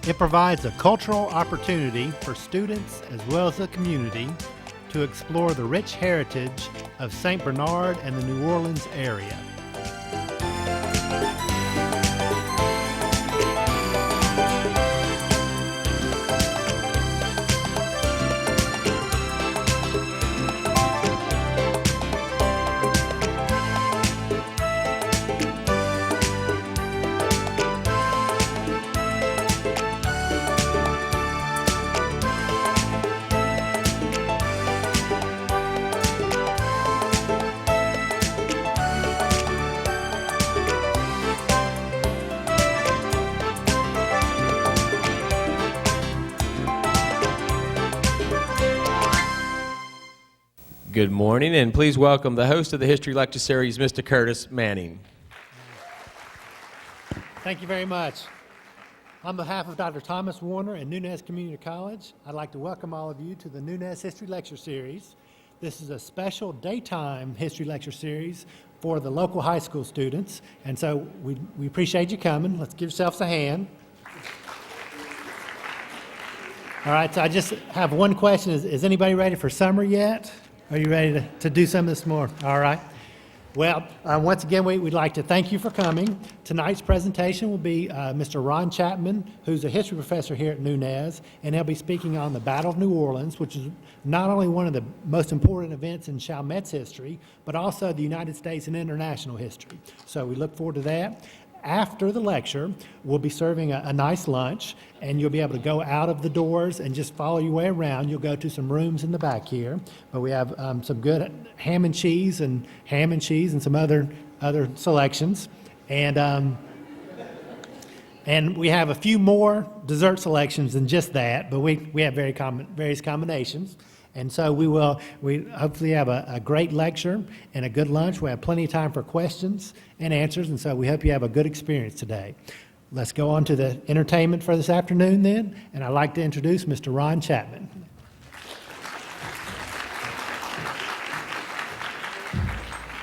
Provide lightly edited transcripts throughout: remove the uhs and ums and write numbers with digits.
It provides a cultural opportunity for students as well as the community to explore the rich heritage of St. Bernard and the New Orleans area. Good morning, and please welcome the host of the History Lecture Series, Mr. Curtis Manning. Thank you very much. On behalf of Dr. Thomas Warner and Nunez Community College, I'd like to welcome all of you to the Nunez History Lecture Series. This is a special daytime history lecture series for the local high school students, and so we appreciate you coming. Let's give yourselves a hand. All right, so I just have one question. Is anybody ready for summer yet? Are you ready to do some of this more? All right. Well, once again, we'd like to thank you for coming. Tonight's presentation will be Mr. Ron Chapman, who's a history professor here at Nunez, and he'll be speaking on the Battle of New Orleans, which is not only one of the most important events in Chalmette's history, but also the United States and international history. So we look forward to that. After the lecture, we'll be serving a nice lunch, and you'll be able to go out of the doors and just follow your way around. You'll go to some rooms in the back here, but we have some good ham and cheese and some other selections, and we have a few more dessert selections than just that, but we have various combinations. And so we hopefully have a great lecture and a good lunch. We have plenty of time for questions and answers, and so we hope you have a good experience today. Let's go on to the entertainment for this afternoon then, and I'd like to introduce Mr. Ron Chapman.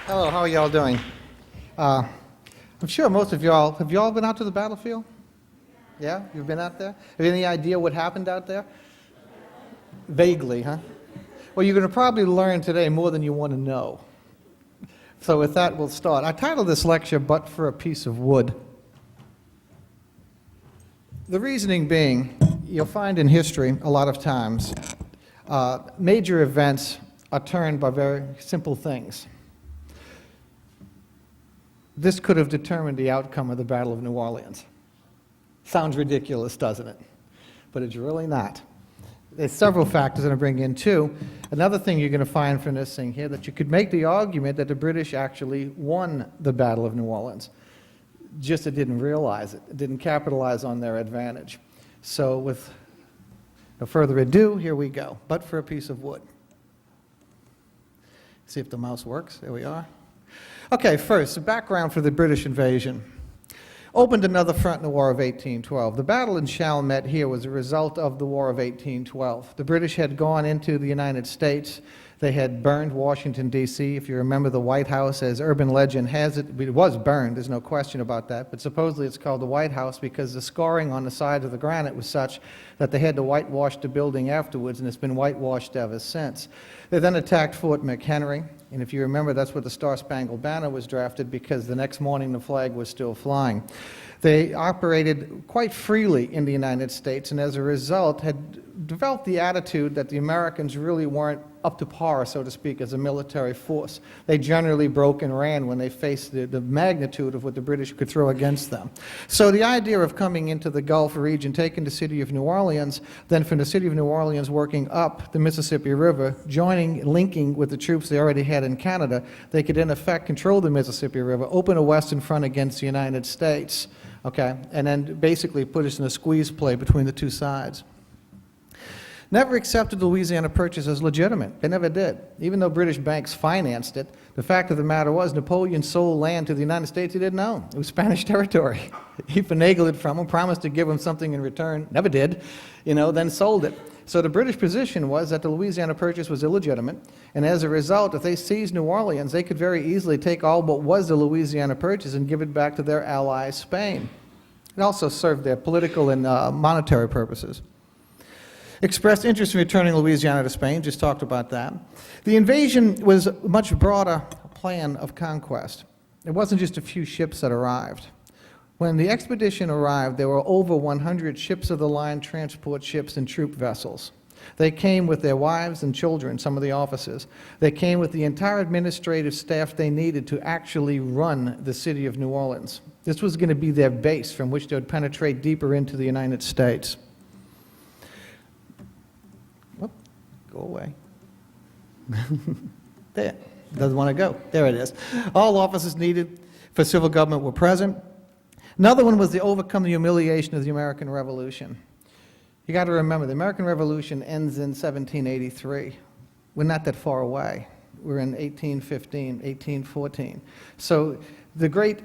Hello, how are y'all doing? I'm sure most of y'all, have y'all been out to the battlefield? Yeah, you've been out there? Have you any idea what happened out there? Vaguely, huh? Well, you're going to probably learn today more than you want to know. So with that, we'll start. I titled this lecture, But for a Piece of Wood. The reasoning being, you'll find in history a lot of times, major events are turned by very simple things. This could have determined the outcome of the Battle of New Orleans. Sounds ridiculous, doesn't it? But it's really not. There's several factors that I bring in too. Another thing you're going to find from this thing here, that you could make the argument that the British actually won the Battle of New Orleans. Just it didn't realize it. It didn't capitalize on their advantage. So with no further ado, here we go. But for a piece of wood. See if the mouse works. There we are. Okay, first, the background for the British invasion. Opened another front in the War of 1812. The battle in Chalmette here was a result of the War of 1812. The British had gone into the United States. They had burned Washington, D.C. If you remember the White House, as urban legend has it, it was burned, there's no question about that, but supposedly it's called the White House because the scoring on the side of the granite was such that they had to whitewash the building afterwards, and it's been whitewashed ever since. They then attacked Fort McHenry, and if you remember, that's where the Star-Spangled Banner was drafted because the next morning the flag was still flying. They operated quite freely in the United States, and as a result had developed the attitude that the Americans really weren't up to par, so to speak, as a military force. They generally broke and ran when they faced the magnitude of what the British could throw against them. So the idea of coming into the Gulf region, taking the city of New Orleans, then from the city of New Orleans working up the Mississippi River, linking with the troops they already had in Canada, they could in effect control the Mississippi River, open a western front against the United States, okay, and then basically put us in a squeeze play between the two sides. Never accepted the Louisiana Purchase as legitimate. They never did. Even though British banks financed it, the fact of the matter was Napoleon sold land to the United States he didn't own. It was Spanish territory. He finagled it from them, promised to give them something in return, never did, then sold it. So the British position was that the Louisiana Purchase was illegitimate, and as a result, if they seized New Orleans, they could very easily take all but was the Louisiana Purchase and give it back to their ally, Spain. It also served their political and monetary purposes. Expressed interest in returning Louisiana to Spain, just talked about that. The invasion was a much broader plan of conquest. It wasn't just a few ships that arrived. When the expedition arrived, there were over 100 ships of the line, transport ships, and troop vessels. They came with their wives and children, some of the officers. They came with the entire administrative staff they needed to actually run the city of New Orleans. This was going to be their base from which they would penetrate deeper into the United States. Whoop, go away. There, doesn't want to go. There it is. All officers needed for civil government were present. Another one was to overcome the humiliation of the American Revolution. You got to remember, the American Revolution ends in 1783. We're not that far away. We're in 1815, 1814. So the great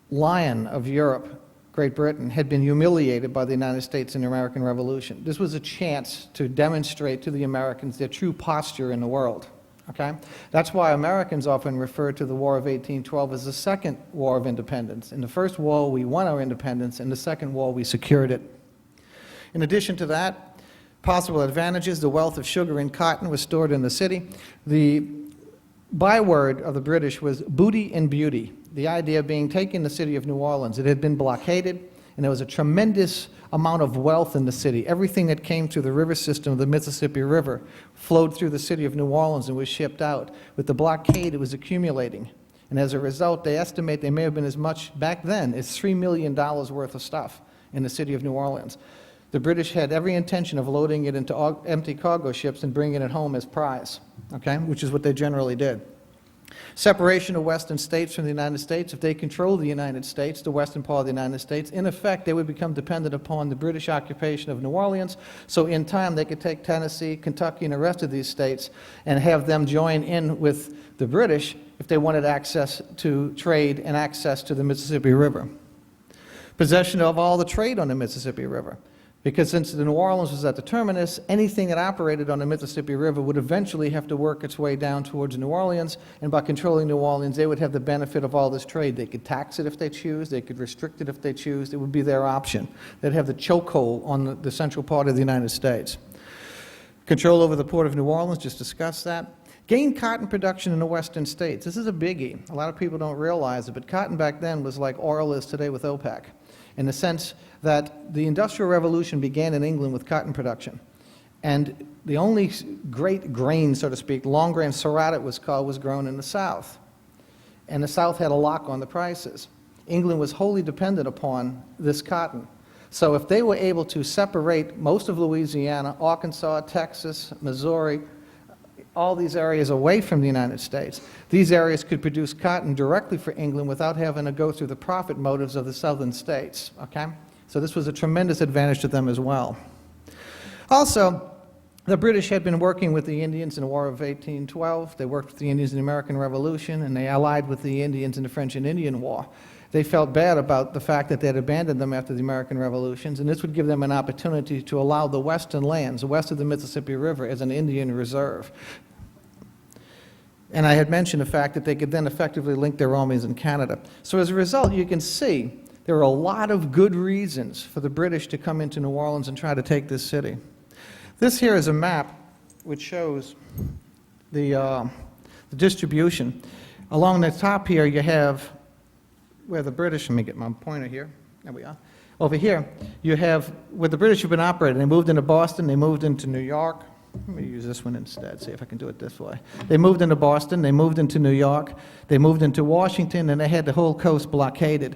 lion of Europe, Great Britain, had been humiliated by the United States in the American Revolution. This was a chance to demonstrate to the Americans their true posture in the world. Okay? That's why Americans often refer to the War of 1812 as the Second War of Independence. In the First War, we won our independence. In the Second War, we secured it. In addition to that, possible advantages, the wealth of sugar and cotton was stored in the city. The byword of the British was booty and beauty, the idea being taking the city of New Orleans. It had been blockaded, and there was a tremendous amount of wealth in the city. Everything that came through the river system of the Mississippi River flowed through the city of New Orleans and was shipped out. With the blockade, it was accumulating. And as a result, they estimate there may have been as much back then as $3 million worth of stuff in the city of New Orleans. The British had every intention of loading it into empty cargo ships and bringing it home as prize, okay, which is what they generally did. Separation of Western states from the United States. If they controlled the United States, the western part of the United States, in effect, they would become dependent upon the British occupation of New Orleans. So in time, they could take Tennessee, Kentucky, and the rest of these states and have them join in with the British if they wanted access to trade and access to the Mississippi River. Possession of all the trade on the Mississippi River. Because since the New Orleans was at the terminus, anything that operated on the Mississippi River would eventually have to work its way down towards New Orleans, and by controlling New Orleans, they would have the benefit of all this trade. They could tax it if they choose, they could restrict it if they choose, it would be their option. They'd have the chokehold on the central part of the United States. Control over the port of New Orleans, just discussed that. Gain cotton production in the western states. This is a biggie. A lot of people don't realize it, but cotton back then was like oil is today with OPEC, in the sense that the Industrial Revolution began in England with cotton production. And the only great grain, so to speak, long grain, Syrah it was called, was grown in the South. And the South had a lock on the prices. England was wholly dependent upon this cotton. So if they were able to separate most of Louisiana, Arkansas, Texas, Missouri, all these areas away from the United States, these areas could produce cotton directly for England without having to go through the profit motives of the southern states, okay? So this was a tremendous advantage to them as well. Also, the British had been working with the Indians in the War of 1812. They worked with the Indians in the American Revolution, and they allied with the Indians in the French and Indian War. They felt bad about the fact that they had abandoned them after the American Revolutions, and this would give them an opportunity to allow the western lands, west of the Mississippi River, as an Indian reserve. And I had mentioned the fact that they could then effectively link their armies in Canada. So as a result, you can see there are a lot of good reasons for the British to come into New Orleans and try to take this city. This here is a map which shows the distribution. Along the top here, you have where the British, let me get my pointer here, there we are. Over here, you have where the British have been operating. They moved into Boston, they moved into New York. Let me use this one instead, see if I can do it this way. They moved into Boston, they moved into New York, they moved into Washington, and they had the whole coast blockaded.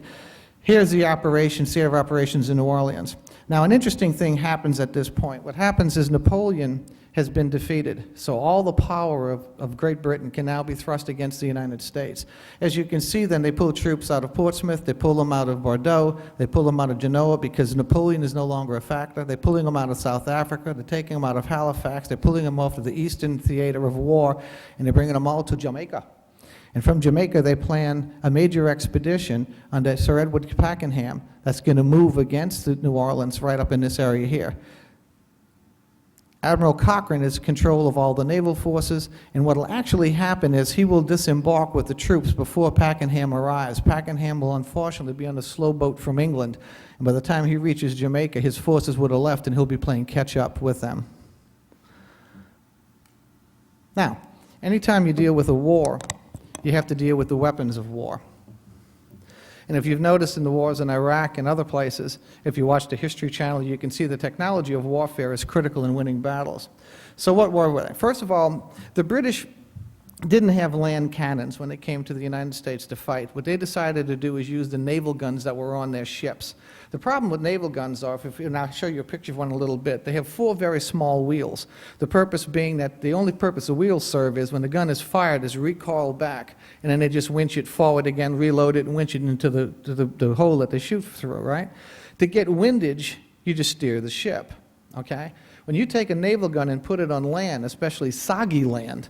Here's the operation, sphere of operations in New Orleans. Now, an interesting thing happens at this point. What happens is Napoleon has been defeated, so all the power of Great Britain can now be thrust against the United States. As you can see, then they pull troops out of Portsmouth, they pull them out of Bordeaux, they pull them out of Genoa because Napoleon is no longer a factor. They're pulling them out of South Africa, they're taking them out of Halifax, they're pulling them off of the eastern theater of war, and they're bringing them all to Jamaica. And from Jamaica, they plan a major expedition under Sir Edward Pakenham that's going to move against New Orleans right up in this area here. Admiral Cochrane is in control of all the naval forces, and what will actually happen is he will disembark with the troops before Pakenham arrives. Pakenham will unfortunately be on a slow boat from England, and by the time he reaches Jamaica, his forces would have left and he'll be playing catch-up with them. Now, anytime you deal with a war, you have to deal with the weapons of war. And if you've noticed in the wars in Iraq and other places, if you watch the History Channel, you can see the technology of warfare is critical in winning battles. So what were they? First of all, the British didn't have land cannons when they came to the United States to fight. What they decided to do is use the naval guns that were on their ships. The problem with naval guns are, and I'll show you a picture of one in a little bit, they have 4 very small wheels. The purpose being that the only purpose the wheels serve is when the gun is fired is recoil back, and then they just winch it forward again, reload it, and winch it into the hole that they shoot through, right? To get windage, you just steer the ship, okay? When you take a naval gun and put it on land, especially soggy land,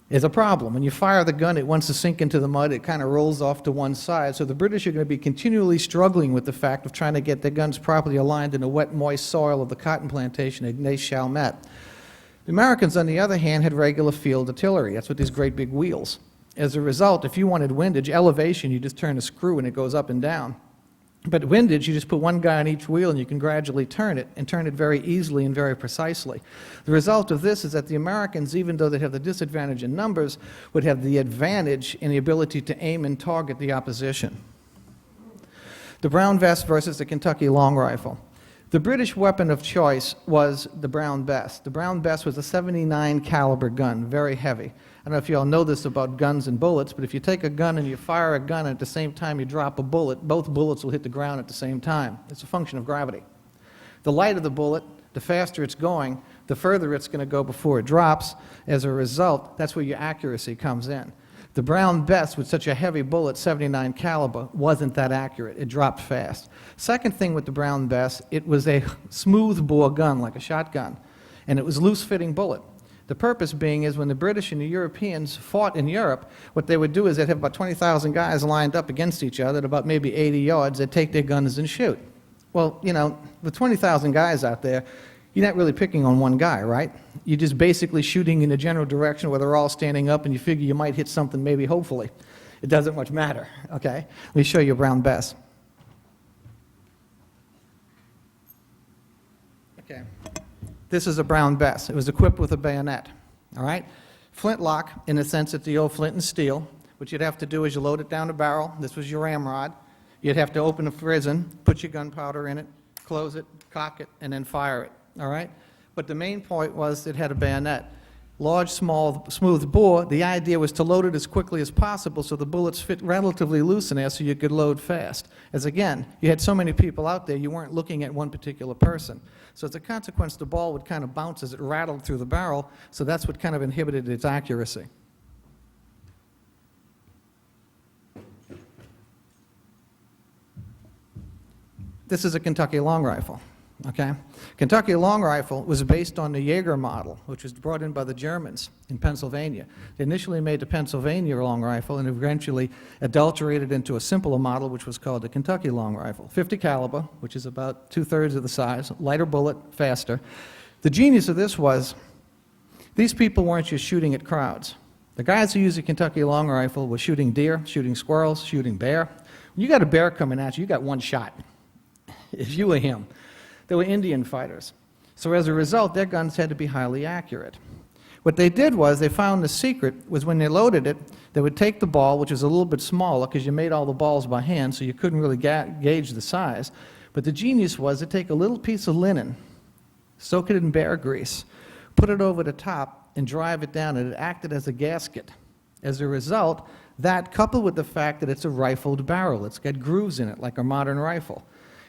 is a problem. When you fire the gun, it wants to sink into the mud, it kind of rolls off to one side. So the British are going to be continually struggling with the fact of trying to get their guns properly aligned in the wet, moist soil of the cotton plantation at Chalmette. The Americans, on the other hand, had regular field artillery. That's with these great big wheels. As a result, if you wanted windage, elevation, you just turn a screw and it goes up and down. But windage, you just put one guy on each wheel and you can gradually turn it, and turn it very easily and very precisely. The result of this is that the Americans, even though they have the disadvantage in numbers, would have the advantage in the ability to aim and target the opposition. The Brown Vest versus the Kentucky Long Rifle. The British weapon of choice was the Brown Vest. The Brown Vest was a 79 caliber gun, very heavy. I don't know if you all know this about guns and bullets, but if you take a gun and you fire a gun and at the same time you drop a bullet, both bullets will hit the ground at the same time. It's a function of gravity. The lighter the bullet, the faster it's going, the further it's going to go before it drops. As a result, that's where your accuracy comes in. The Brown Vest, with such a heavy bullet, 79 caliber, wasn't that accurate. It dropped fast. Second thing with the Brown Vest, it was a smooth bore gun, like a shotgun, and it was loose-fitting bullet. The purpose being is when the British and the Europeans fought in Europe, what they would do is they'd have about 20,000 guys lined up against each other at about maybe 80 yards. They'd take their guns and shoot. Well, you know, with 20,000 guys out there, you're not really picking on one guy, right? You're just basically shooting in a general direction where they're all standing up, and you figure you might hit something, maybe, hopefully. It doesn't much matter, okay? Let me show you a Brown Vest. Okay. This is a Brown Vest. It was equipped with a bayonet, all right? Flintlock, in the sense that the old flint and steel. What you'd have to do is you load it down the barrel. This was your ramrod. You'd have to open a prison, put your gunpowder in it, close it, cock it, and then fire it, all right? But the main point was it had a bayonet. Large, small, smooth bore. The idea was to load it as quickly as possible so the bullets fit relatively loose in there so you could load fast. As again, you had so many people out there, you weren't looking at one particular person. So as a consequence, the ball would kind of bounce as it rattled through the barrel, so that's what kind of inhibited its accuracy. This is a Kentucky long rifle. Okay? Kentucky long rifle was based on the Jaeger model, which was brought in by the Germans in Pennsylvania. They initially made the Pennsylvania long rifle and eventually adulterated into a simpler model, which was called the Kentucky long rifle. 50 caliber, which is about 2/3 of the size, lighter bullet, faster. The genius of this was these people weren't just shooting at crowds. The guys who used the Kentucky long rifle were shooting deer, shooting squirrels, shooting bear. When you got a bear coming at you, you got one shot. If you were him. They were Indian fighters. So as a result, their guns had to be highly accurate. What they did was they found the secret was when they loaded it, they would take the ball, which was a little bit smaller because you made all the balls by hand, so you couldn't really gauge the size. But the genius was to take a little piece of linen, soak it in bear grease, put it over the top, and drive it down, and it acted as a gasket. As a result, that coupled with the fact that it's a rifled barrel, it's got grooves in it like a modern rifle.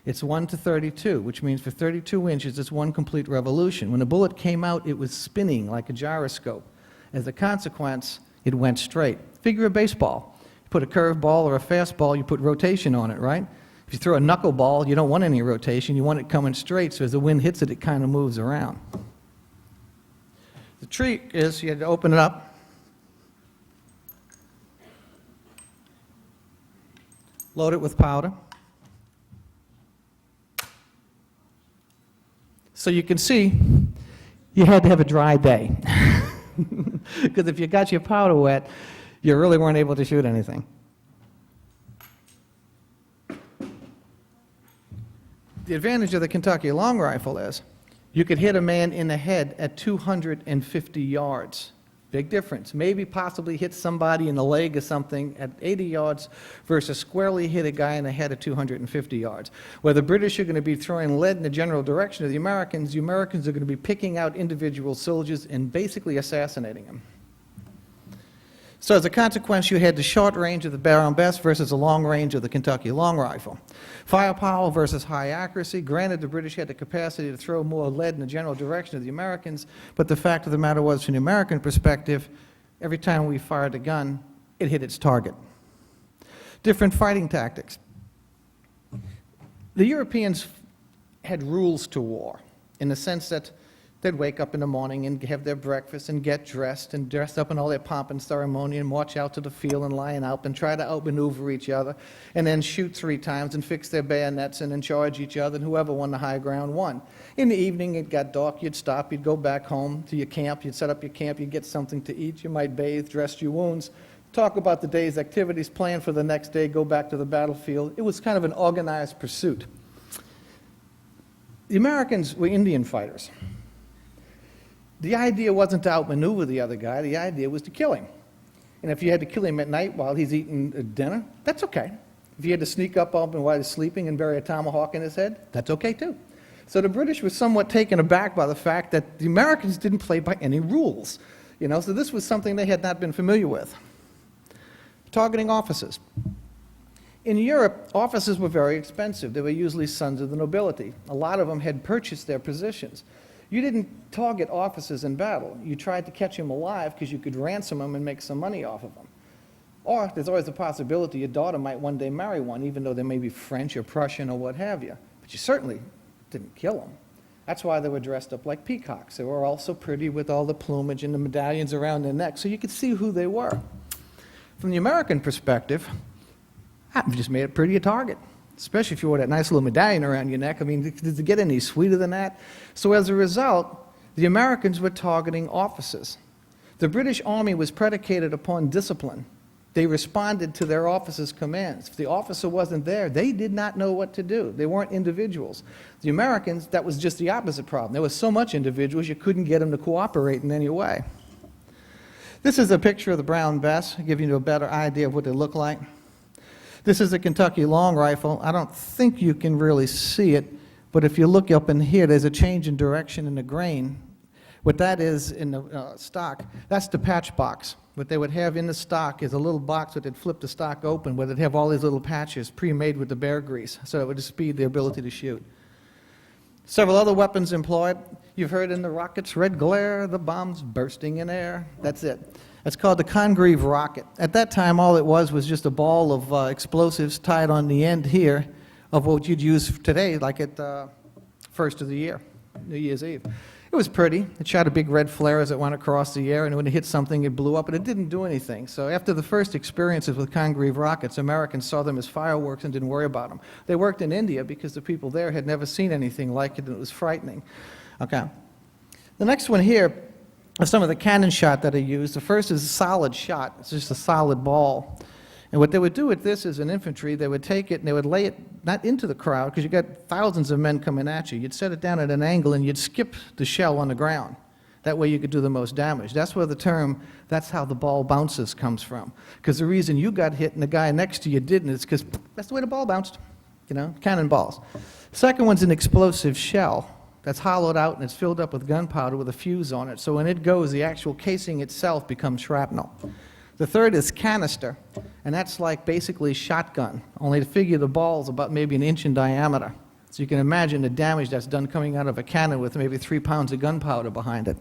It's 1:32, which means for 32 inches, it's one complete revolution. When the bullet came out, it was spinning like a gyroscope. As a consequence, it went straight. Figure a baseball. You put a curved ball or a fastball, you put rotation on it, right? If you throw a knuckleball, you don't want any rotation. You want it coming straight, so as the wind hits it, it kind of moves around. The trick is you had to open it up. Load it with powder. So you can see, You had to have a dry day. Because if you got your powder wet, you really weren't able to shoot anything. The advantage of the Kentucky long rifle is you could hit a man in the head at 250 yards. Big difference. Maybe possibly hit somebody in the leg or something at 80 yards versus squarely hit a guy in the head at 250 yards. Where the British are going to be throwing lead in the general direction of the Americans are going to be picking out individual soldiers and basically assassinating them. So as a consequence, you had the short range of the Baron Bess versus the long range of the Kentucky long rifle. Firepower versus high accuracy. Granted, the British had the capacity to throw more lead in the general direction of the Americans, but the fact of the matter was, from the American perspective, every time we fired a gun, it hit its target. Different fighting tactics. The Europeans had rules to war, in the sense that they'd wake up in the morning and have their breakfast and get dressed and dress up in all their pomp and ceremony and march out to the field and line up and try to outmaneuver each other and then shoot 3 times and fix their bayonets and then charge each other, and whoever won the high ground won. In the evening, it got dark, you'd stop, you'd go back home to your camp, you'd set up your camp, you'd get something to eat, you might bathe, dress your wounds, talk about the day's activities, plan for the next day, go back to the battlefield. It was kind of an organized pursuit. The Americans were Indian fighters. The idea wasn't to outmaneuver the other guy, the idea was to kill him. And if you had to kill him at night while he's eating dinner, that's okay. If you had to sneak up on him while he's sleeping and bury a tomahawk in his head, that's okay too. So the British were somewhat taken aback by the fact that the Americans didn't play by any rules. So this was something they had not been familiar with. Targeting officers. In Europe, officers were very expensive. They were usually sons of the nobility. A lot of them had purchased their positions. You didn't target officers in battle. You tried to catch them alive because you could ransom them and make some money off of them. Or there's always the possibility your daughter might one day marry one, even though they may be French or Prussian or what have you. But you certainly didn't kill them. That's why they were dressed up like peacocks. They were also pretty with all the plumage and the medallions around their neck, so you could see who they were. From the American perspective, I've just made it pretty a target. Especially if you wore that nice little medallion around your neck. I mean, does it get any sweeter than that? So as a result, the Americans were targeting officers. The British Army was predicated upon discipline. They responded to their officers' commands. If the officer wasn't there, they did not know what to do. They weren't individuals. The Americans, that was just the opposite problem. There was so much individuals, you couldn't get them to cooperate in any way. This is a picture of the Brown Bess, to give you a better idea of what they look like. This is a Kentucky long rifle. I don't think you can really see it, but if you look up in here, there's a change in direction in the grain. What that is in the stock, that's the patch box. What they would have in the stock is a little box that they'd flip the stock open, where they'd have all these little patches pre-made with the bear grease, so it would speed the ability to shoot. Several other weapons employed. You've heard in the rockets, red glare, the bombs bursting in air. That's it. It's called the Congreve rocket. At that time, all it was just a ball of explosives tied on the end here of what you'd use today, like at first of the year, New Year's Eve. It was pretty. It shot a big red flare as it went across the air, and when it hit something, it blew up, but it didn't do anything. So after the first experiences with Congreve rockets, Americans saw them as fireworks and didn't worry about them. They worked in India because the people there had never seen anything like it, and it was frightening. Okay. The next one here are some of the cannon shot that are used. The first is a solid shot. It's just a solid ball. And what they would do with this as an infantry, they would take it and they would lay it not into the crowd, because you got thousands of men coming at you. You'd set it down at an angle and you'd skip the shell on the ground. That way you could do the most damage. That's where the term, that's how the ball bounces, comes from. Because the reason you got hit and the guy next to you didn't is because that's the way the ball bounced. Cannonballs. Second one's an explosive shell that's hollowed out and it's filled up with gunpowder with a fuse on it. So when it goes, the actual casing itself becomes shrapnel. The third is canister, and that's like basically shotgun, only to figure the ball's about maybe 1 inch in diameter. So you can imagine the damage that's done coming out of a cannon with maybe 3 pounds of gunpowder behind it.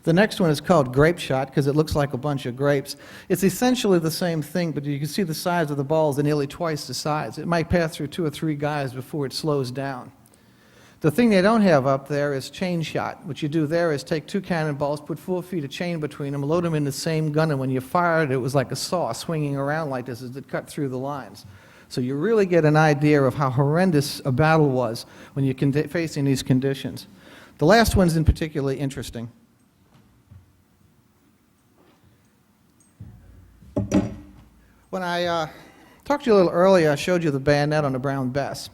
The next one is called grape shot because it looks like a bunch of grapes. It's essentially the same thing, but you can see the size of the balls are nearly twice the size. It might pass through 2 or 3 guys before it slows down. The thing they don't have up there is chain shot. What you do there is take 2 cannonballs, put 4 feet of chain between them, load them in the same gun, and when you fire it, it was like a saw swinging around like this as it cut through the lines. So you really get an idea of how horrendous a battle was when you're facing these conditions. The last one's in particularly interesting. When I talked to you a little earlier, I showed you the bayonet on the Brown Bess.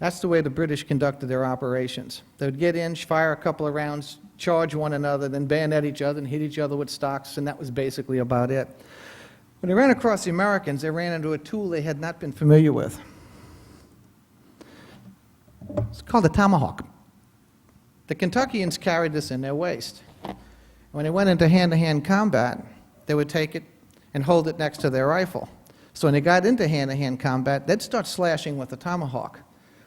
That's the way the British conducted their operations. They would get in, fire a couple of rounds, charge one another, then bayonet each other and hit each other with stocks, and that was basically about it. When they ran across the Americans, they ran into a tool they had not been familiar with. It's called a tomahawk. The Kentuckians carried this in their waist. When they went into hand-to-hand combat, they would take it and hold it next to their rifle. So when they got into hand-to-hand combat, they'd start slashing with the tomahawk.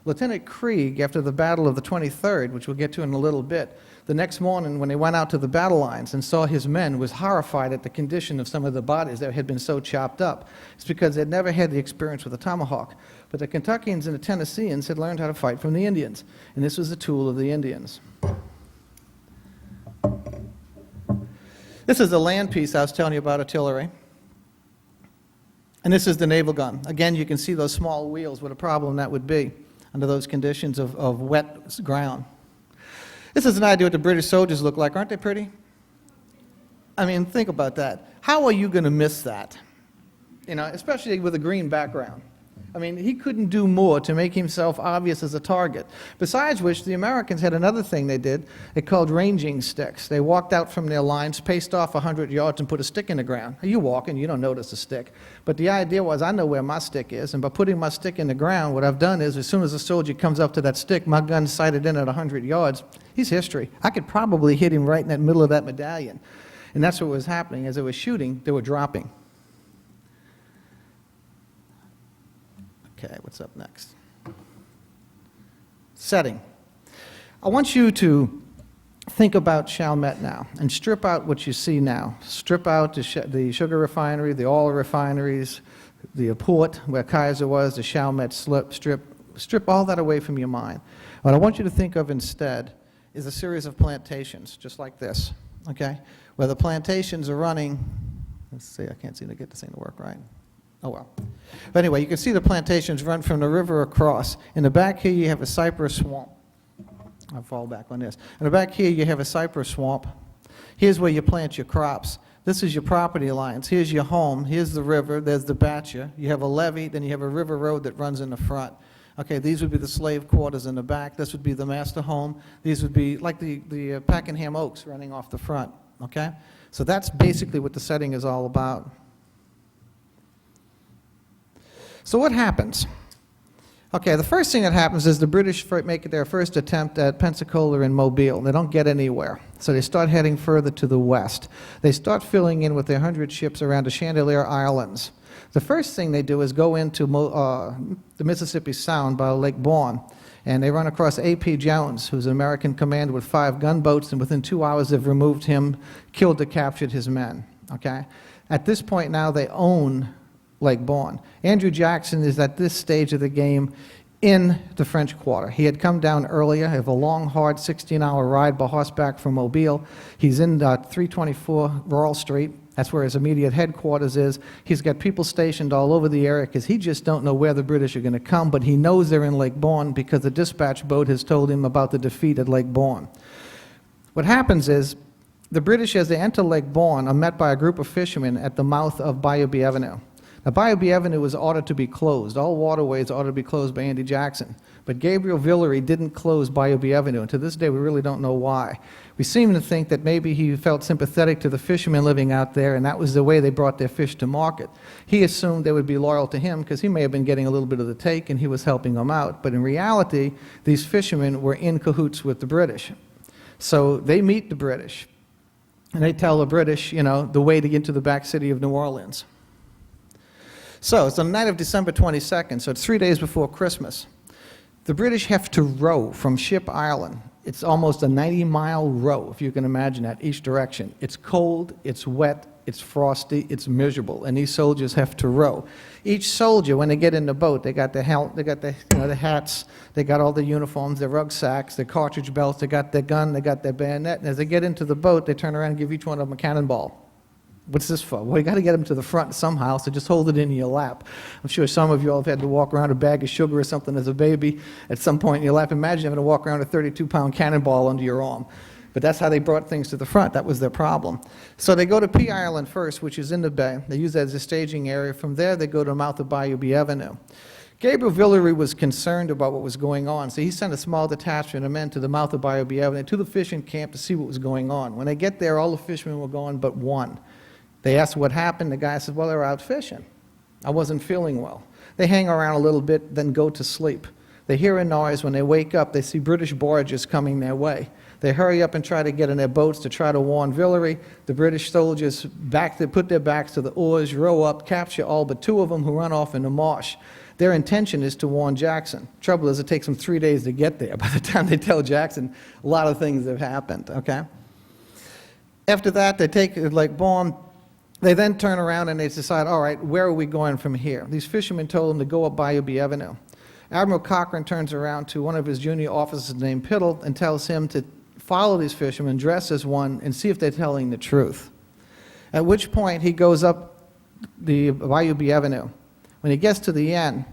Lieutenant Krieg, after the Battle of the 23rd, which we'll get to in a little bit, the next morning when they went out to the battle lines and saw his men, was horrified at the condition of some of the bodies that had been so chopped up. It's because they'd never had the experience with a tomahawk. But the Kentuckians and the Tennesseans had learned how to fight from the Indians, and this was the tool of the Indians. This is the land piece I was telling you about, artillery. And this is the naval gun. Again, you can see those small wheels, what a problem that would be under those conditions of wet ground. This is an idea what the British soldiers look like. Aren't they pretty? I mean, think about that. How are you going to miss that? You know, especially with a green background. I mean, he couldn't do more to make himself obvious as a target. Besides which, the Americans had another thing they did. They called ranging sticks. They walked out from their lines, paced off 100 yards, and put a stick in the ground. You walk and you don't notice a stick. But the idea was, I know where my stick is, and by putting my stick in the ground, what I've done is, as soon as a soldier comes up to that stick, my gun's sighted in at 100 yards. He's history. I could probably hit him right in the middle of that medallion. And that's what was happening. As they were shooting, they were dropping. Okay, what's up next? Setting. I want you to think about Chalmette now and strip out what you see now. Strip out the sugar refinery, the oil refineries, the port where Kaiser was, the Chalmette strip all that away from your mind. What I want you to think of instead is a series of plantations, just like this, okay? Where the plantations are running, let's see, I can't seem to get this thing to work right. Oh, well. But anyway, you can see the plantations run from the river across. In the back here, you have a cypress swamp. I'll fall back on this. In the back here, you have a cypress swamp. Here's where you plant your crops. This is your property lines. Here's your home. Here's the river. There's the batcher. You have a levee. Then you have a river road that runs in the front. Okay, these would be the slave quarters in the back. This would be the master home. These would be like the Pakenham Oaks running off the front. Okay? So that's basically what the setting is all about. So what happens? Okay, the first thing that happens is the British make their first attempt at Pensacola and Mobile. They don't get anywhere, so they start heading further to the west. They start filling in with their 100 ships around the Chandelier Islands. The first thing they do is go into the Mississippi Sound by Lake Bourne, and they run across A.P. Jones, who's an American commander with 5 gunboats, and within 2 hours they've removed him, killed or captured his men. Okay? At this point now they own Lake Bourne. Andrew Jackson is at this stage of the game in the French Quarter. He had come down earlier, have a long, hard 16-hour ride by horseback from Mobile. He's in 324 Royal Street. That's where his immediate headquarters is. He's got people stationed all over the area because he just don't know where the British are going to come, but he knows they're in Lake Bourne because the dispatch boat has told him about the defeat at Lake Bourne. What happens is the British, as they enter Lake Bourne, are met by a group of fishermen at the mouth of Bayou Bienvenue. Now, Bayou Bienvenue was ordered to be closed. All waterways ordered to be closed by Andy Jackson. But Gabriel Villeray didn't close Bayou Bienvenue, and to this day we really don't know why. We seem to think that maybe he felt sympathetic to the fishermen living out there, and that was the way they brought their fish to market. He assumed they would be loyal to him because he may have been getting a little bit of the take and he was helping them out. But in reality, these fishermen were in cahoots with the British. So they meet the British, and they tell the British, you know, the way to get to the back city of New Orleans. So it's on the night of December 22nd, so it's 3 days before Christmas. The British have to row from Ship Island. It's almost a 90-mile row, if you can imagine that, each direction. It's cold, it's wet, it's frosty, it's miserable, and these soldiers have to row. Each soldier, when they get in the boat, they got the helmet, they got the hats, they got all the uniforms, their rucksacks, their cartridge belts, they got their gun, they got their bayonet, and as they get into the boat, they turn around and give each one of them a cannonball. What's this for? Well, you got to get them to the front somehow, so just hold it in your lap. I'm sure some of you all have had to walk around a bag of sugar or something as a baby at some point in your lap. Imagine having to walk around a 32-pound cannonball under your arm. But that's how they brought things to the front. That was their problem. So they go to Pea Island first, which is in the bay. They use that as a staging area. From there, they go to the mouth of Bayou B Avenue. Gabriel Villeray was concerned about what was going on, so he sent a small detachment of men to the mouth of Bayou B Avenue to the fishing camp to see what was going on. When they get there, all the fishermen were gone but one. They asked what happened. The guy said, well, they were out fishing. I wasn't feeling well. They hang around a little bit, then go to sleep. They hear a noise. When they wake up, they see British barges coming their way. They hurry up and try to get in their boats to try to warn Villeray. The British soldiers put their backs to the oars, row up, capture all but two of them, who run off in the marsh. Their intention is to warn Jackson. Trouble is, it takes them 3 days to get there. By the time they tell Jackson, a lot of things have happened, okay? After that, they take Lake Baum. They then turn around and they decide, all right, where are we going from here? These fishermen told them to go up Bayou B Avenue. Admiral Cochrane turns around to one of his junior officers named Piddle and tells him to follow these fishermen, dress as one, and see if they're telling the truth. At which point, he goes up the Bayou B Avenue. When he gets to the end,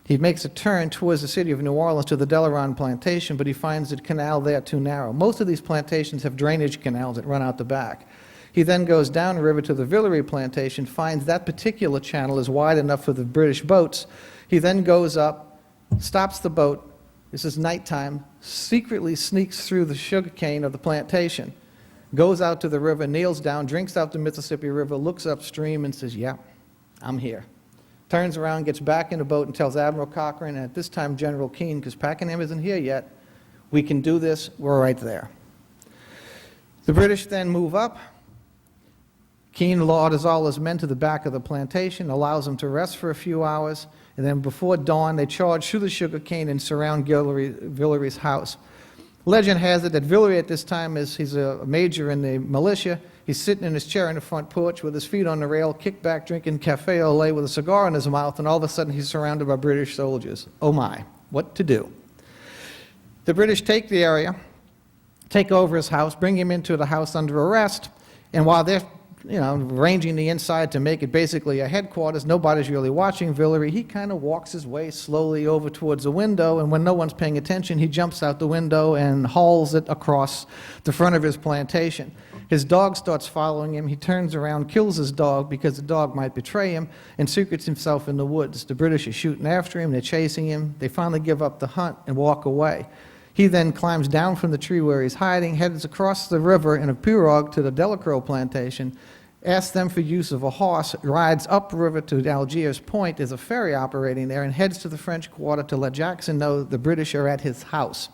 he makes a turn towards the city of New Orleans to the Delaron plantation, but he finds the canal there too narrow. Most of these plantations have drainage canals that run out the back. He then goes down the river to the Villeray plantation, finds that particular channel is wide enough for the British boats. He then goes up, stops the boat. This is nighttime, secretly sneaks through the sugarcane of the plantation, goes out to the river, kneels down, drinks out the Mississippi River, looks upstream and says, yeah, I'm here. Turns around, gets back in the boat and tells Admiral Cochrane, and at this time General Keane, because Pakenham isn't here yet, we can do this, we're right there. The British then move up. Keane orders all his men to the back of the plantation, allows them to rest for a few hours, and then before dawn they charge through the sugarcane and surround Villeray's house. Legend has it that Villeray at this time he's a major in the militia. He's sitting in his chair in the front porch with his feet on the rail, kicked back, drinking cafe au lait with a cigar in his mouth, and all of a sudden he's surrounded by British soldiers. Oh my, what to do? The British take the area, take over his house, bring him into the house under arrest, and while they're arranging the inside to make it basically a headquarters, nobody's really watching Villeray. He kind of walks his way slowly over towards the window, and when no one's paying attention, he jumps out the window and hauls it across the front of his plantation. His dog starts following him. He turns around, kills his dog because the dog might betray him, and secrets himself in the woods. The British are shooting after him. They're chasing him. They finally give up the hunt and walk away. He then climbs down from the tree where he's hiding, heads across the river in a pirogue to the Delacroix plantation, asks them for use of a horse, rides upriver to Algiers Point, there's a ferry operating there, and heads to the French Quarter to let Jackson know the British are at his house.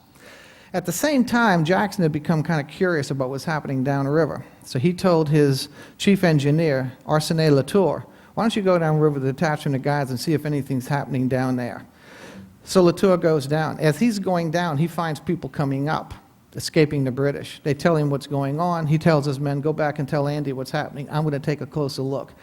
At the same time, Jackson had become kind of curious about what's happening downriver. So he told his chief engineer, Arsène Latour, why don't you go downriver with a detachment of guys and see if anything's happening down there? So Latour goes down. As he's going down, he finds people coming up, escaping the British. They tell him what's going on. He tells his men, go back and tell Andy what's happening. I'm going to take a closer look.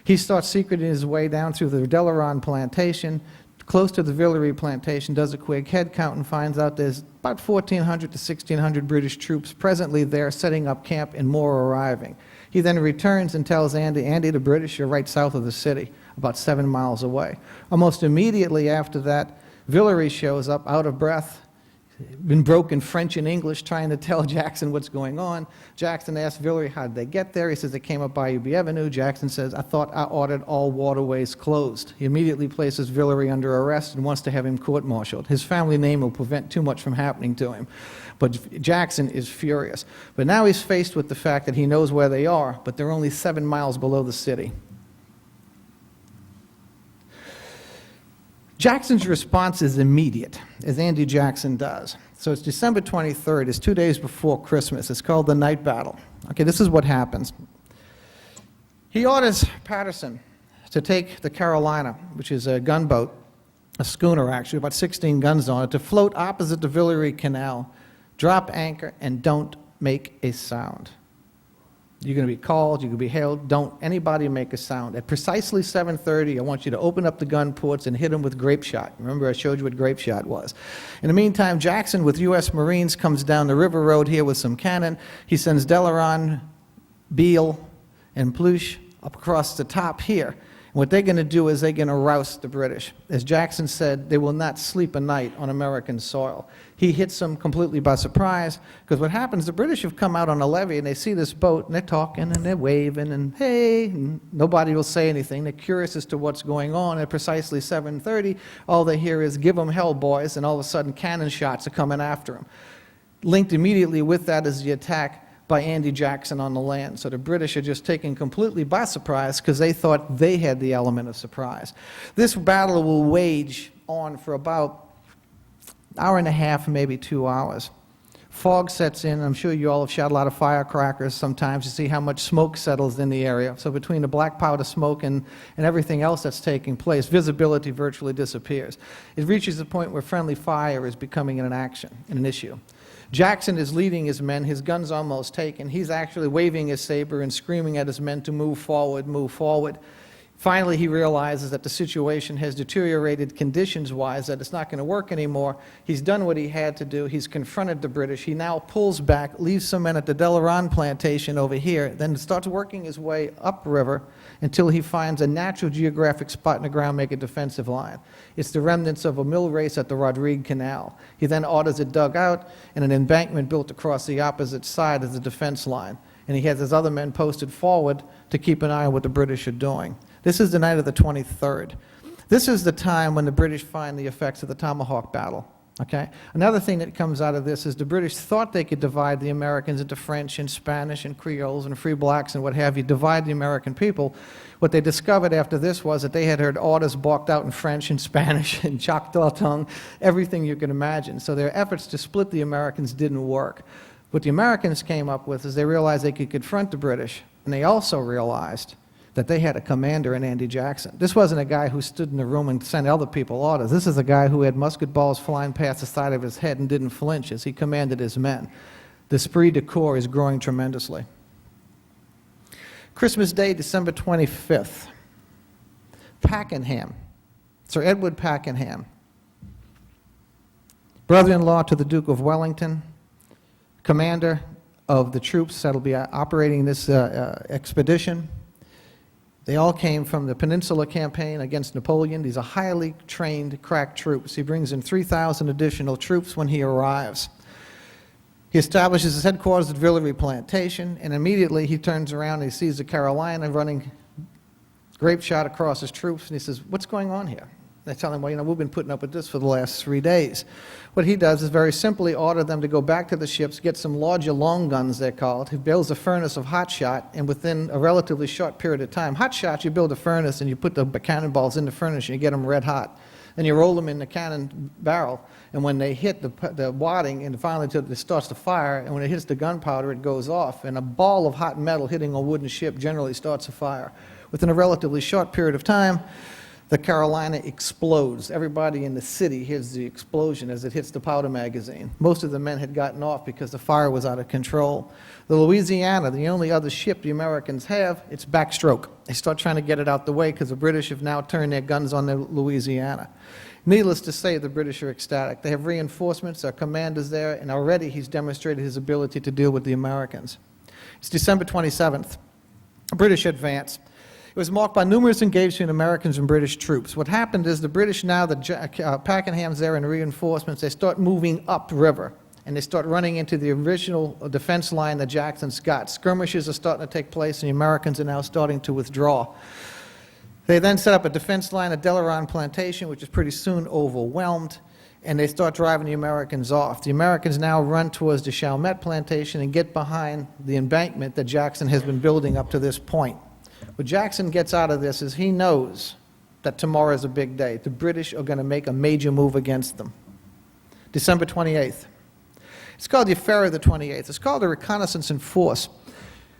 He starts secreting his way down through the Delaron plantation, close to the Villeray plantation, does a quick head count and finds out there's about 1,400 to 1,600 British troops presently there setting up camp and more arriving. He then returns and tells Andy, the British are right south of the city, about 7 miles away. Almost immediately after that, Villeray shows up, out of breath, in broken French and English, trying to tell Jackson what's going on. Jackson asks Villeray, how did they get there? He says they came up Bayou B Avenue. Jackson says, I thought I ordered all waterways closed. He immediately places Villeray under arrest and wants to have him court-martialed. His family name will prevent too much from happening to him. But Jackson is furious. But now he's faced with the fact that he knows where they are, but they're only 7 miles below the city. Jackson's response is immediate, as Andy Jackson does. So it's December 23rd. It's 2 days before Christmas. It's called the night battle. Okay, this is what happens. He orders Patterson to take the Carolina, which is a gunboat, a schooner actually, about 16 guns on it, to float opposite the Villeray Canal, drop anchor, and don't make a sound. You're going to be called, you're going to be hailed, don't anybody make a sound. At precisely 7:30, I want you to open up the gun ports and hit them with grape shot. Remember, I showed you what grape shot was. In the meantime, Jackson with U.S. Marines comes down the river road here with some cannon. He sends Delaron, Beale, and Plush up across the top here. And what they're going to do is they're going to rouse the British. As Jackson said, they will not sleep a night on American soil. He hits them completely by surprise, because what happens, the British have come out on a levee and they see this boat and they're talking and they're waving and hey, and nobody will say anything. They're curious as to what's going on. At precisely 7:30, all they hear is "Give 'em hell, boys," and all of a sudden cannon shots are coming after them. Linked immediately with that is the attack by Andy Jackson on the land. So the British are just taken completely by surprise because they thought they had the element of surprise. This battle will wage on for about an hour and a half, maybe 2 hours. Fog sets in. I'm sure you all have shot a lot of firecrackers sometimes to see how much smoke settles in the area. So between the black powder smoke and everything else that's taking place, visibility virtually disappears. It reaches a point where friendly fire is becoming an issue. Jackson is leading his men. His gun's almost taken. He's actually waving his saber and screaming at his men to move forward, move forward. Finally, he realizes that the situation has deteriorated conditions-wise, that it's not going to work anymore. He's done what he had to do. He's confronted the British. He now pulls back, leaves some men at the Delaron plantation over here, then starts working his way upriver until he finds a natural geographic spot in the ground, make a defensive line. It's the remnants of a mill race at the Rodrigue Canal. He then orders it dug out and an embankment built across the opposite side as a defense line. And he has his other men posted forward to keep an eye on what the British are doing. This is the night of the 23rd. This is the time when the British find the effects of the Tomahawk battle. Okay? Another thing that comes out of this is the British thought they could divide the Americans into French and Spanish and Creoles and free blacks and what have you, divide the American people. What they discovered after this was that they had heard orders barked out in French and Spanish and Choctaw tongue, everything you can imagine. So their efforts to split the Americans didn't work. What the Americans came up with is they realized they could confront the British, and they also realized that they had a commander in Andy Jackson. This wasn't a guy who stood in the room and sent other people orders. This is a guy who had musket balls flying past the side of his head and didn't flinch as he commanded his men. The esprit de corps is growing tremendously. Christmas Day, December 25th. Pakenham, Sir Edward Pakenham, brother-in-law to the Duke of Wellington, commander of the troops that will be operating this expedition. They all came from the Peninsula Campaign against Napoleon. These are highly trained, crack troops. He brings in 3,000 additional troops when he arrives. He establishes his headquarters at Villeray Plantation, and immediately he turns around and he sees the Carolina running grape shot across his troops, and he says, "What's going on here?" They tell him, "Well, you know, we've been putting up with this for the last 3 days." What he does is very simply order them to go back to the ships, get some larger long guns, they're called. He builds a furnace of hot shot, and within a relatively short period of time, hot shot, you build a furnace and you put the cannonballs in the furnace and you get them red hot. Then you roll them in the cannon barrel, and when they hit the wadding, and finally it starts to fire, and when it hits the gunpowder, it goes off, and a ball of hot metal hitting a wooden ship generally starts a fire. Within a relatively short period of time, the Carolina explodes. Everybody in the city hears the explosion as it hits the powder magazine. Most of the men had gotten off because the fire was out of control. The Louisiana, the only other ship the Americans have, it's backstroke. They start trying to get it out the way because the British have now turned their guns on the Louisiana. Needless to say, the British are ecstatic. They have reinforcements, their commanders there, and already he's demonstrated his ability to deal with the Americans. It's December 27th. British advance. It was marked by numerous engagements between Americans and British troops. What happened is the British, now that Pakenham's there and reinforcements, they start moving upriver, and they start running into the original defense line that Jackson's got. Skirmishes are starting to take place, and the Americans are now starting to withdraw. They then set up a defense line at Delaron Plantation, which is pretty soon overwhelmed, and they start driving the Americans off. The Americans now run towards the Chalmette Plantation and get behind the embankment that Jackson has been building up to this point. What Jackson gets out of this is he knows that tomorrow is a big day. The British are going to make a major move against them. December 28th. It's called the Affair of the 28th. It's called a reconnaissance in force.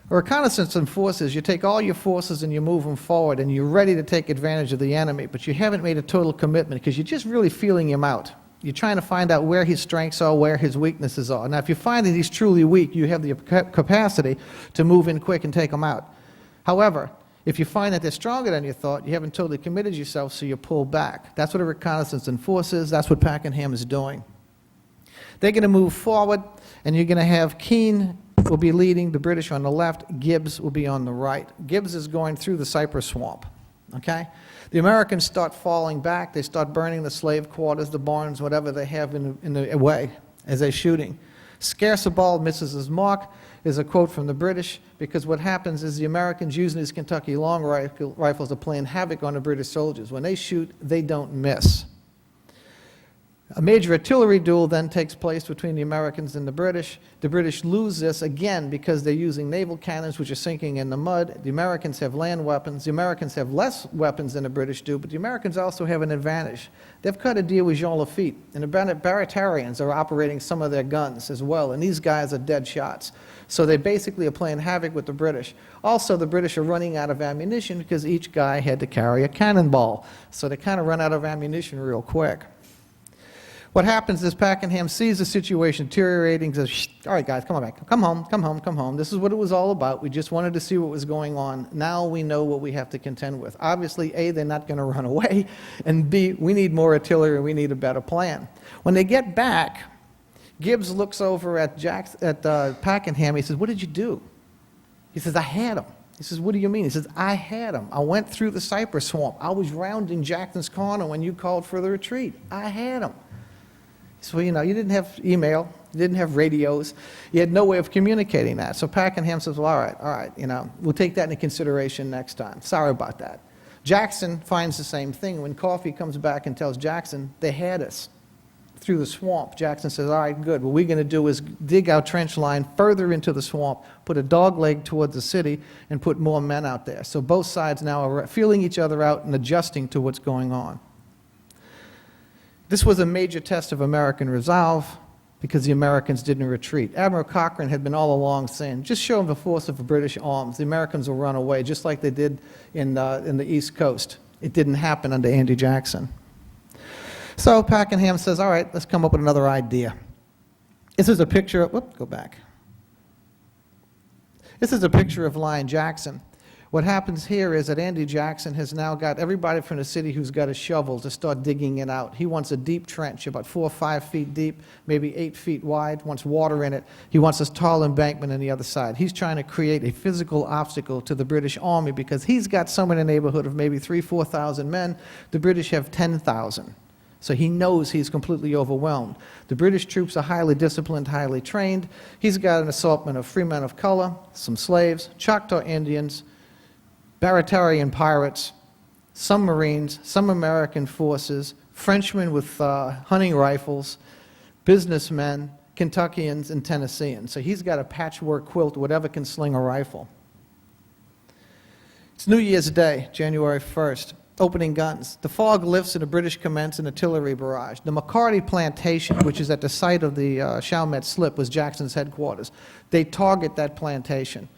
A reconnaissance in force is you take all your forces and you move them forward and you're ready to take advantage of the enemy, but you haven't made a total commitment because you're just really feeling him out. You're trying to find out where his strengths are, where his weaknesses are. Now, if you find that he's truly weak, you have the capacity to move in quick and take him out. However, if you find that they're stronger than you thought, you haven't totally committed yourself, so you pull back. That's what a reconnaissance in force is. That's what Pakenham is doing. They're going to move forward, and you're going to have keen will be leading, the British on the left, Gibbs will be on the right. Gibbs is going through the cypress swamp, okay? The Americans start falling back. They start burning the slave quarters, the barns, whatever they have in the way as they're shooting. Scarce a ball misses his mark is a quote from the British, because what happens is the Americans using these Kentucky long rifles are playing havoc on the British soldiers. When they shoot, they don't miss. A major artillery duel then takes place between the Americans and the British. The British lose this again because they're using naval cannons which are sinking in the mud. The Americans have land weapons. The Americans have less weapons than the British do, but the Americans also have an advantage. They've cut a deal with Jean Lafitte, and the Baratarians are operating some of their guns as well, and these guys are dead shots. So they basically are playing havoc with the British. Also, the British are running out of ammunition because each guy had to carry a cannonball. So they kind of run out of ammunition real quick. What happens is Pakenham sees the situation deteriorating, says, "Shh, all right, guys, come on back. Come home, come home, come home. This is what it was all about. We just wanted to see what was going on. Now we know what we have to contend with." Obviously, A, they're not going to run away, and B, we need more artillery and we need a better plan. When they get back, Gibbs looks over at Pakenham. He says, "What did you do?" He says, "I had him." He says, "What do you mean?" He says, "I had him. I went through the cypress swamp. I was rounding Jackson's Corner when you called for the retreat. I had him." So, you know, you didn't have email, you didn't have radios, you had no way of communicating that. So Pakenham says, "Well, all right, you know, we'll take that into consideration next time. Sorry about that." Jackson finds the same thing. When Coffee comes back and tells Jackson, "They had us through the swamp," Jackson says, "All right, good. What we're going to do is dig our trench line further into the swamp, put a dogleg towards the city, and put more men out there." So both sides now are feeling each other out and adjusting to what's going on. This was a major test of American resolve because the Americans didn't retreat. Admiral Cochrane had been all along saying, just show them the force of the British arms. The Americans will run away, just like they did in the East Coast. It didn't happen under Andy Jackson. So Pakenham says, all right, let's come up with another idea. This is a picture of, whoop, go back. This is a picture of Lyon Jackson. What happens here is that Andy Jackson has now got everybody from the city who's got a shovel to start digging it out. He wants a deep trench, about 4 or 5 feet deep, maybe 8 feet wide, wants water in it. He wants this tall embankment on the other side. He's trying to create a physical obstacle to the British Army because he's got somewhere in the neighborhood of maybe 3,000 or 4,000 men. The British have 10,000. So he knows he's completely overwhelmed. The British troops are highly disciplined, highly trained. He's got an assortment of free men of color, some slaves, Choctaw Indians, Baratarian pirates, some Marines, some American forces, Frenchmen with hunting rifles, businessmen, Kentuckians, and Tennesseans. So he's got a patchwork quilt, whatever can sling a rifle. It's New Year's Day, January 1st. Opening guns. The fog lifts and the British commence an artillery barrage. The McCarty plantation, which is at the site of the Chalmette slip, was Jackson's headquarters. They target that plantation.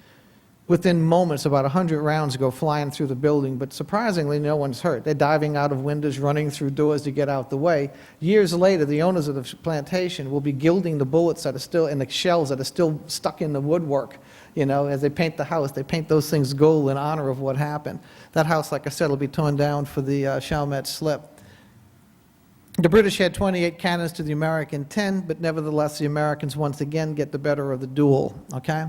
Within moments, about 100 rounds go flying through the building, but surprisingly, no one's hurt. They're diving out of windows, running through doors to get out the way. Years later, the owners of the plantation will be gilding the bullets that are still, and the shells that are still stuck in the woodwork. You know, as they paint the house, they paint those things gold in honor of what happened. That house, like I said, will be torn down for the Chalmette slip. The British had 28 cannons to the American 10, but nevertheless, the Americans once again get the better of the duel, okay?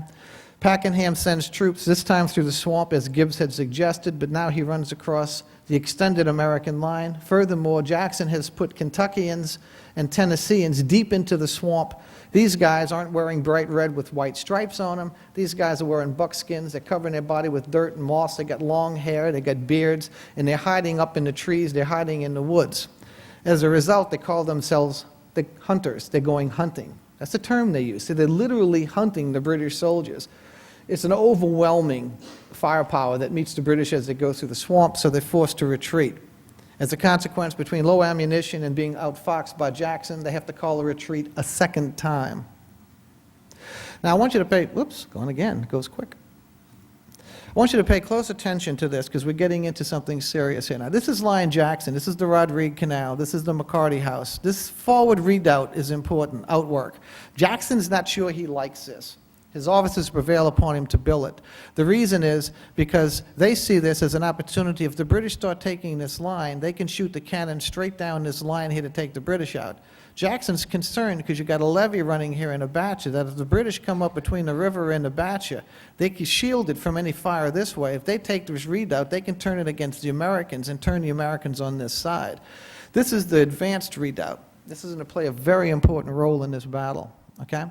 Pakenham sends troops, this time through the swamp, as Gibbs had suggested, but now he runs across the extended American line. Furthermore, Jackson has put Kentuckians and Tennesseans deep into the swamp. These guys aren't wearing bright red with white stripes on them. These guys are wearing buckskins. They're covering their body with dirt and moss. They got long hair. They got beards. And they're hiding up in the trees. They're hiding in the woods. As a result, they call themselves the hunters. They're going hunting. That's the term they use. So they're literally hunting the British soldiers. It's an overwhelming firepower that meets the British as they go through the swamp, so they're forced to retreat. As a consequence, between low ammunition and being outfoxed by Jackson, they have to call a retreat a second time. Now, I want you to pay, whoops, going again, it goes quick. I want you to pay close attention to this because we're getting into something serious here. Now, this is Lyon Jackson. This is the Rodrigue Canal. This is the McCarty House. This forward redoubt is important, outwork. Jackson's not sure he likes this. His officers prevail upon him to build it. The reason is because they see this as an opportunity. If the British start taking this line, they can shoot the cannon straight down this line here to take the British out. Jackson's concerned because you've got a levee running here in Abacha, that if the British come up between the river and Abacha, they can shield it from any fire this way. If they take this redoubt, they can turn it against the Americans and turn the Americans on this side. This is the advanced redoubt. This is going to play a very important role in this battle, okay?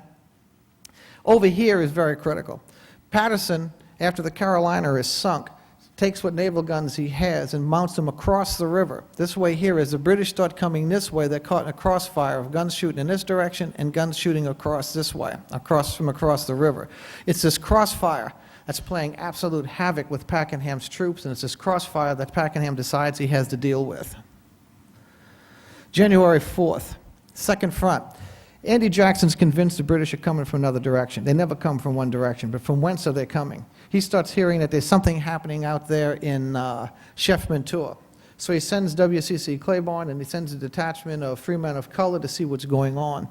Over here is very critical. Patterson, after the Carolina is sunk, takes what naval guns he has and mounts them across the river. This way here, as the British start coming this way, they're caught in a crossfire of guns shooting in this direction and guns shooting across this way, from across the river. It's this crossfire that's playing absolute havoc with Pakenham's troops, and it's this crossfire that Pakenham decides he has to deal with. January 4th, Second Front. Andy Jackson's convinced the British are coming from another direction. They never come from one direction, but from whence are they coming? He starts hearing that there's something happening out there in Chapman. So he sends WCC Claiborne, and he sends a detachment of free men of color to see what's going on.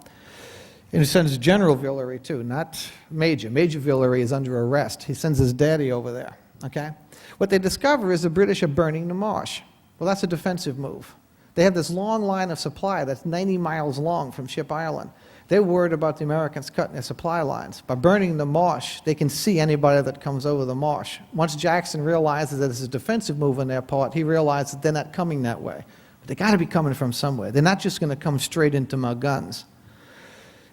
And he sends General Villeray, too, not Major. Major Villeray is under arrest. He sends his daddy over there, okay? What they discover is the British are burning the marsh. Well, that's a defensive move. They have this long line of supply that's 90 miles long from Ship Island. They're worried about the Americans cutting their supply lines. By burning the marsh, they can see anybody that comes over the marsh. Once Jackson realizes that it's a defensive move on their part, he realizes that they're not coming that way. But they got to be coming from somewhere. They're not just going to come straight into my guns.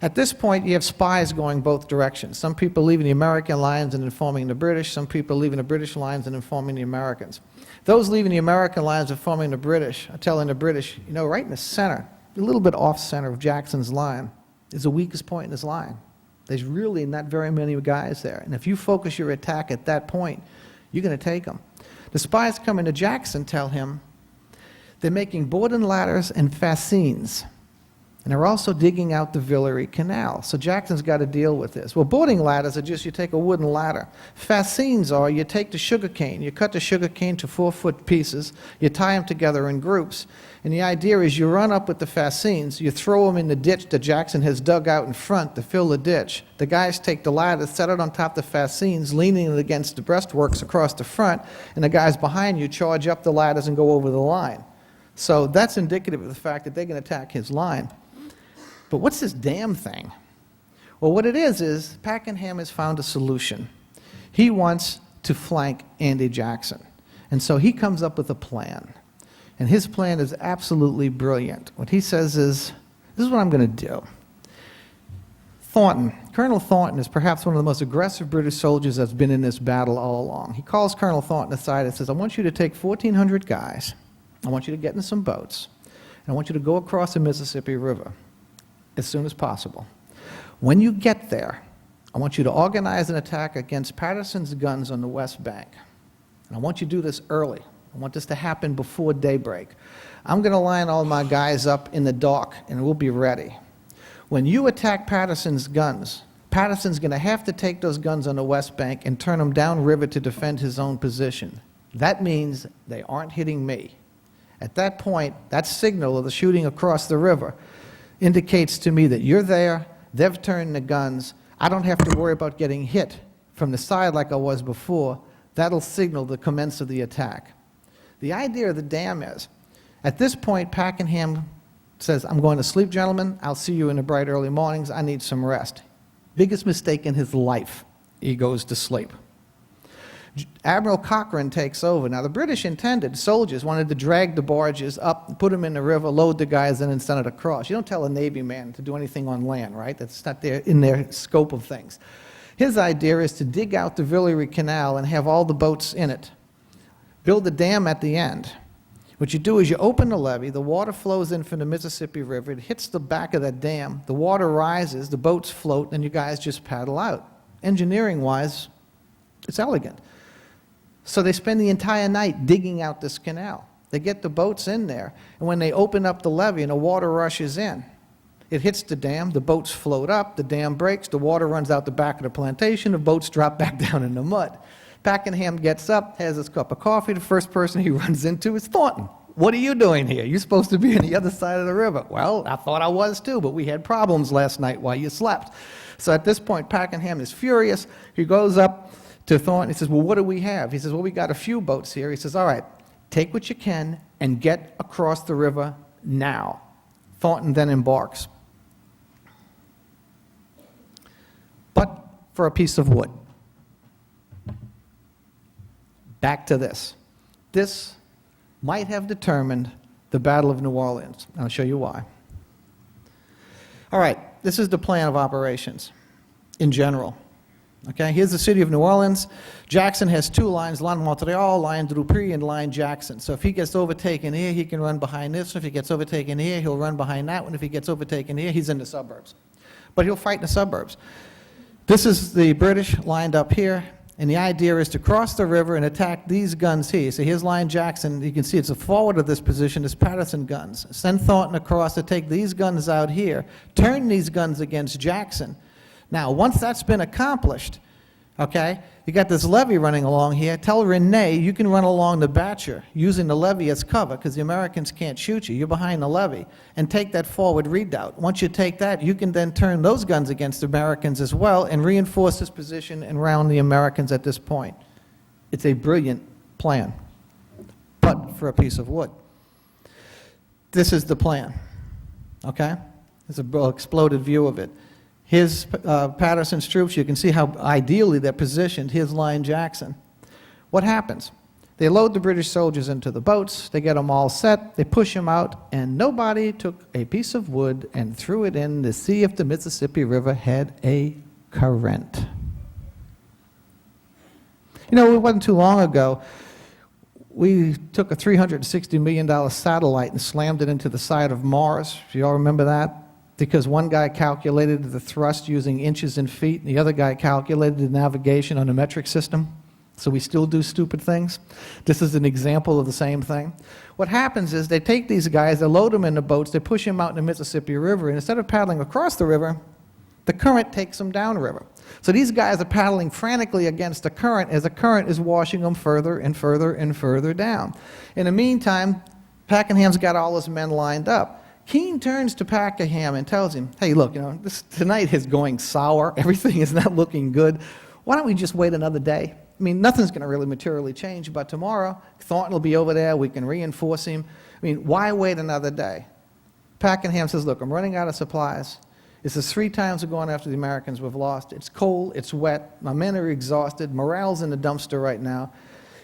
At this point, you have spies going both directions. Some people leaving the American lines and informing the British. Some people leaving the British lines and informing the Americans. Those leaving the American lines and informing the British are telling the British, you know, right in the center, a little bit off center of Jackson's line, is the weakest point in his line. There's really not very many guys there. And if you focus your attack at that point, you're going to take them. The spies coming to Jackson tell him they're making boarding ladders and fascines. And they're also digging out the Villeray Canal. So Jackson's got to deal with this. Well, boarding ladders are just you take a wooden ladder. Fascines are you take the sugar cane, you cut the sugar cane to 4-foot pieces, you tie them together in groups. And the idea is you run up with the fascines, you throw them in the ditch that Jackson has dug out in front to fill the ditch. The guys take the ladder, set it on top of the fascines, leaning it against the breastworks across the front, and the guys behind you charge up the ladders and go over the line. So that's indicative of the fact that they're going to attack his line. But what's this dam thing? Well, what it is Pakenham has found a solution. He wants to flank Andy Jackson. And so he comes up with a plan. And his plan is absolutely brilliant. What he says is, this is what I'm going to do. Thornton, Colonel Thornton is perhaps one of the most aggressive British soldiers that's been in this battle all along. He calls Colonel Thornton aside and says, I want you to take 1,400 guys. I want you to get in some boats. And I want you to go across the Mississippi River as soon as possible. When you get there, I want you to organize an attack against Patterson's guns on the West Bank. And I want you to do this early. I want this to happen before daybreak. I'm going to line all my guys up in the dock, and we'll be ready. When you attack Patterson's guns, Patterson's going to have to take those guns on the West Bank and turn them downriver to defend his own position. That means they aren't hitting me. At that point, that signal of the shooting across the river indicates to me that you're there, they've turned the guns, I don't have to worry about getting hit from the side like I was before. That'll signal the commence of the attack. The idea of the dam is, at this point, Pakenham says, I'm going to sleep, gentlemen. I'll see you in the bright early mornings. I need some rest. Biggest mistake in his life. He goes to sleep. Admiral Cochrane takes over. Now, the British intended, soldiers wanted to drag the barges up, put them in the river, load the guys in, and send it across. You don't tell a Navy man to do anything on land, right? That's not in their scope of things. His idea is to dig out the Villeray Canal and have all the boats in it. Build a dam at the end. What you do is you open the levee, the water flows in from the Mississippi River, it hits the back of that dam, the water rises, the boats float, and you guys just paddle out. Engineering-wise, it's elegant. So they spend the entire night digging out this canal. They get the boats in there, and when they open up the levee and the water rushes in, it hits the dam, the boats float up, the dam breaks, the water runs out the back of the plantation, the boats drop back down in the mud. Pakenham gets up, has his cup of coffee, the first person he runs into is Thornton. What are you doing here? You're supposed to be on the other side of the river. Well, I thought I was too, but we had problems last night while you slept. So at this point, Pakenham is furious. He goes up to Thornton. He says, well, what do we have? He says, well, we got a few boats here. He says, all right, take what you can and get across the river now. Thornton then embarks, but for a piece of wood. Back to this. This might have determined the Battle of New Orleans. I'll show you why. All right, this is the plan of operations in general. Okay, here's the city of New Orleans. Jackson has two lines, Line Montreal, Line Drupry, and Line Jackson. So if he gets overtaken here, he can run behind this. If he gets overtaken here, he'll run behind that one. If he gets overtaken here, he's in the suburbs. But he'll fight in the suburbs. This is the British lined up here, and the idea is to cross the river and attack these guns here. So here's Line Jackson. You can see it's a forward of this position is Patterson guns. Send Thornton across to take these guns out here, turn these guns against Jackson. Now, once that's been accomplished, okay, you got this levee running along here. Tell Renee you can run along the Batcher using the levee as cover because the Americans can't shoot you. You're behind the levee. And take that forward redoubt. Once you take that, you can then turn those guns against the Americans as well and reinforce this position and round the Americans at this point. It's a brilliant plan, but for a piece of wood. This is the plan, okay? It's an exploded view of it. Here's Patterson's troops. You can see how ideally they're positioned. Here's Line Jackson. What happens? They load the British soldiers into the boats. They get them all set. They push them out, and nobody took a piece of wood and threw it in to see if the Mississippi River had a current. You know, it wasn't too long ago, we took a $360 million satellite and slammed it into the side of Mars. Do you all remember that? Because one guy calculated the thrust using inches and feet, and the other guy calculated the navigation on a metric system. So we still do stupid things. This is an example of the same thing. What happens is they take these guys, they load them in the boats, they push them out in the Mississippi River, and instead of paddling across the river, the current takes them downriver. So these guys are paddling frantically against the current as the current is washing them further and further and further down. In the meantime, Pakenham's got all his men lined up. Keene turns to Pakenham and tells him, hey, look, you know, tonight is going sour. Everything is not looking good. Why don't we just wait another day? I mean, nothing's going to really materially change, but tomorrow, Thornton will be over there. We can reinforce him. I mean, why wait another day? Pakenham says, look, I'm running out of supplies. This is 3 times we're going after the Americans we've lost. It's cold. It's wet. My men are exhausted. Morale's in the dumpster right now.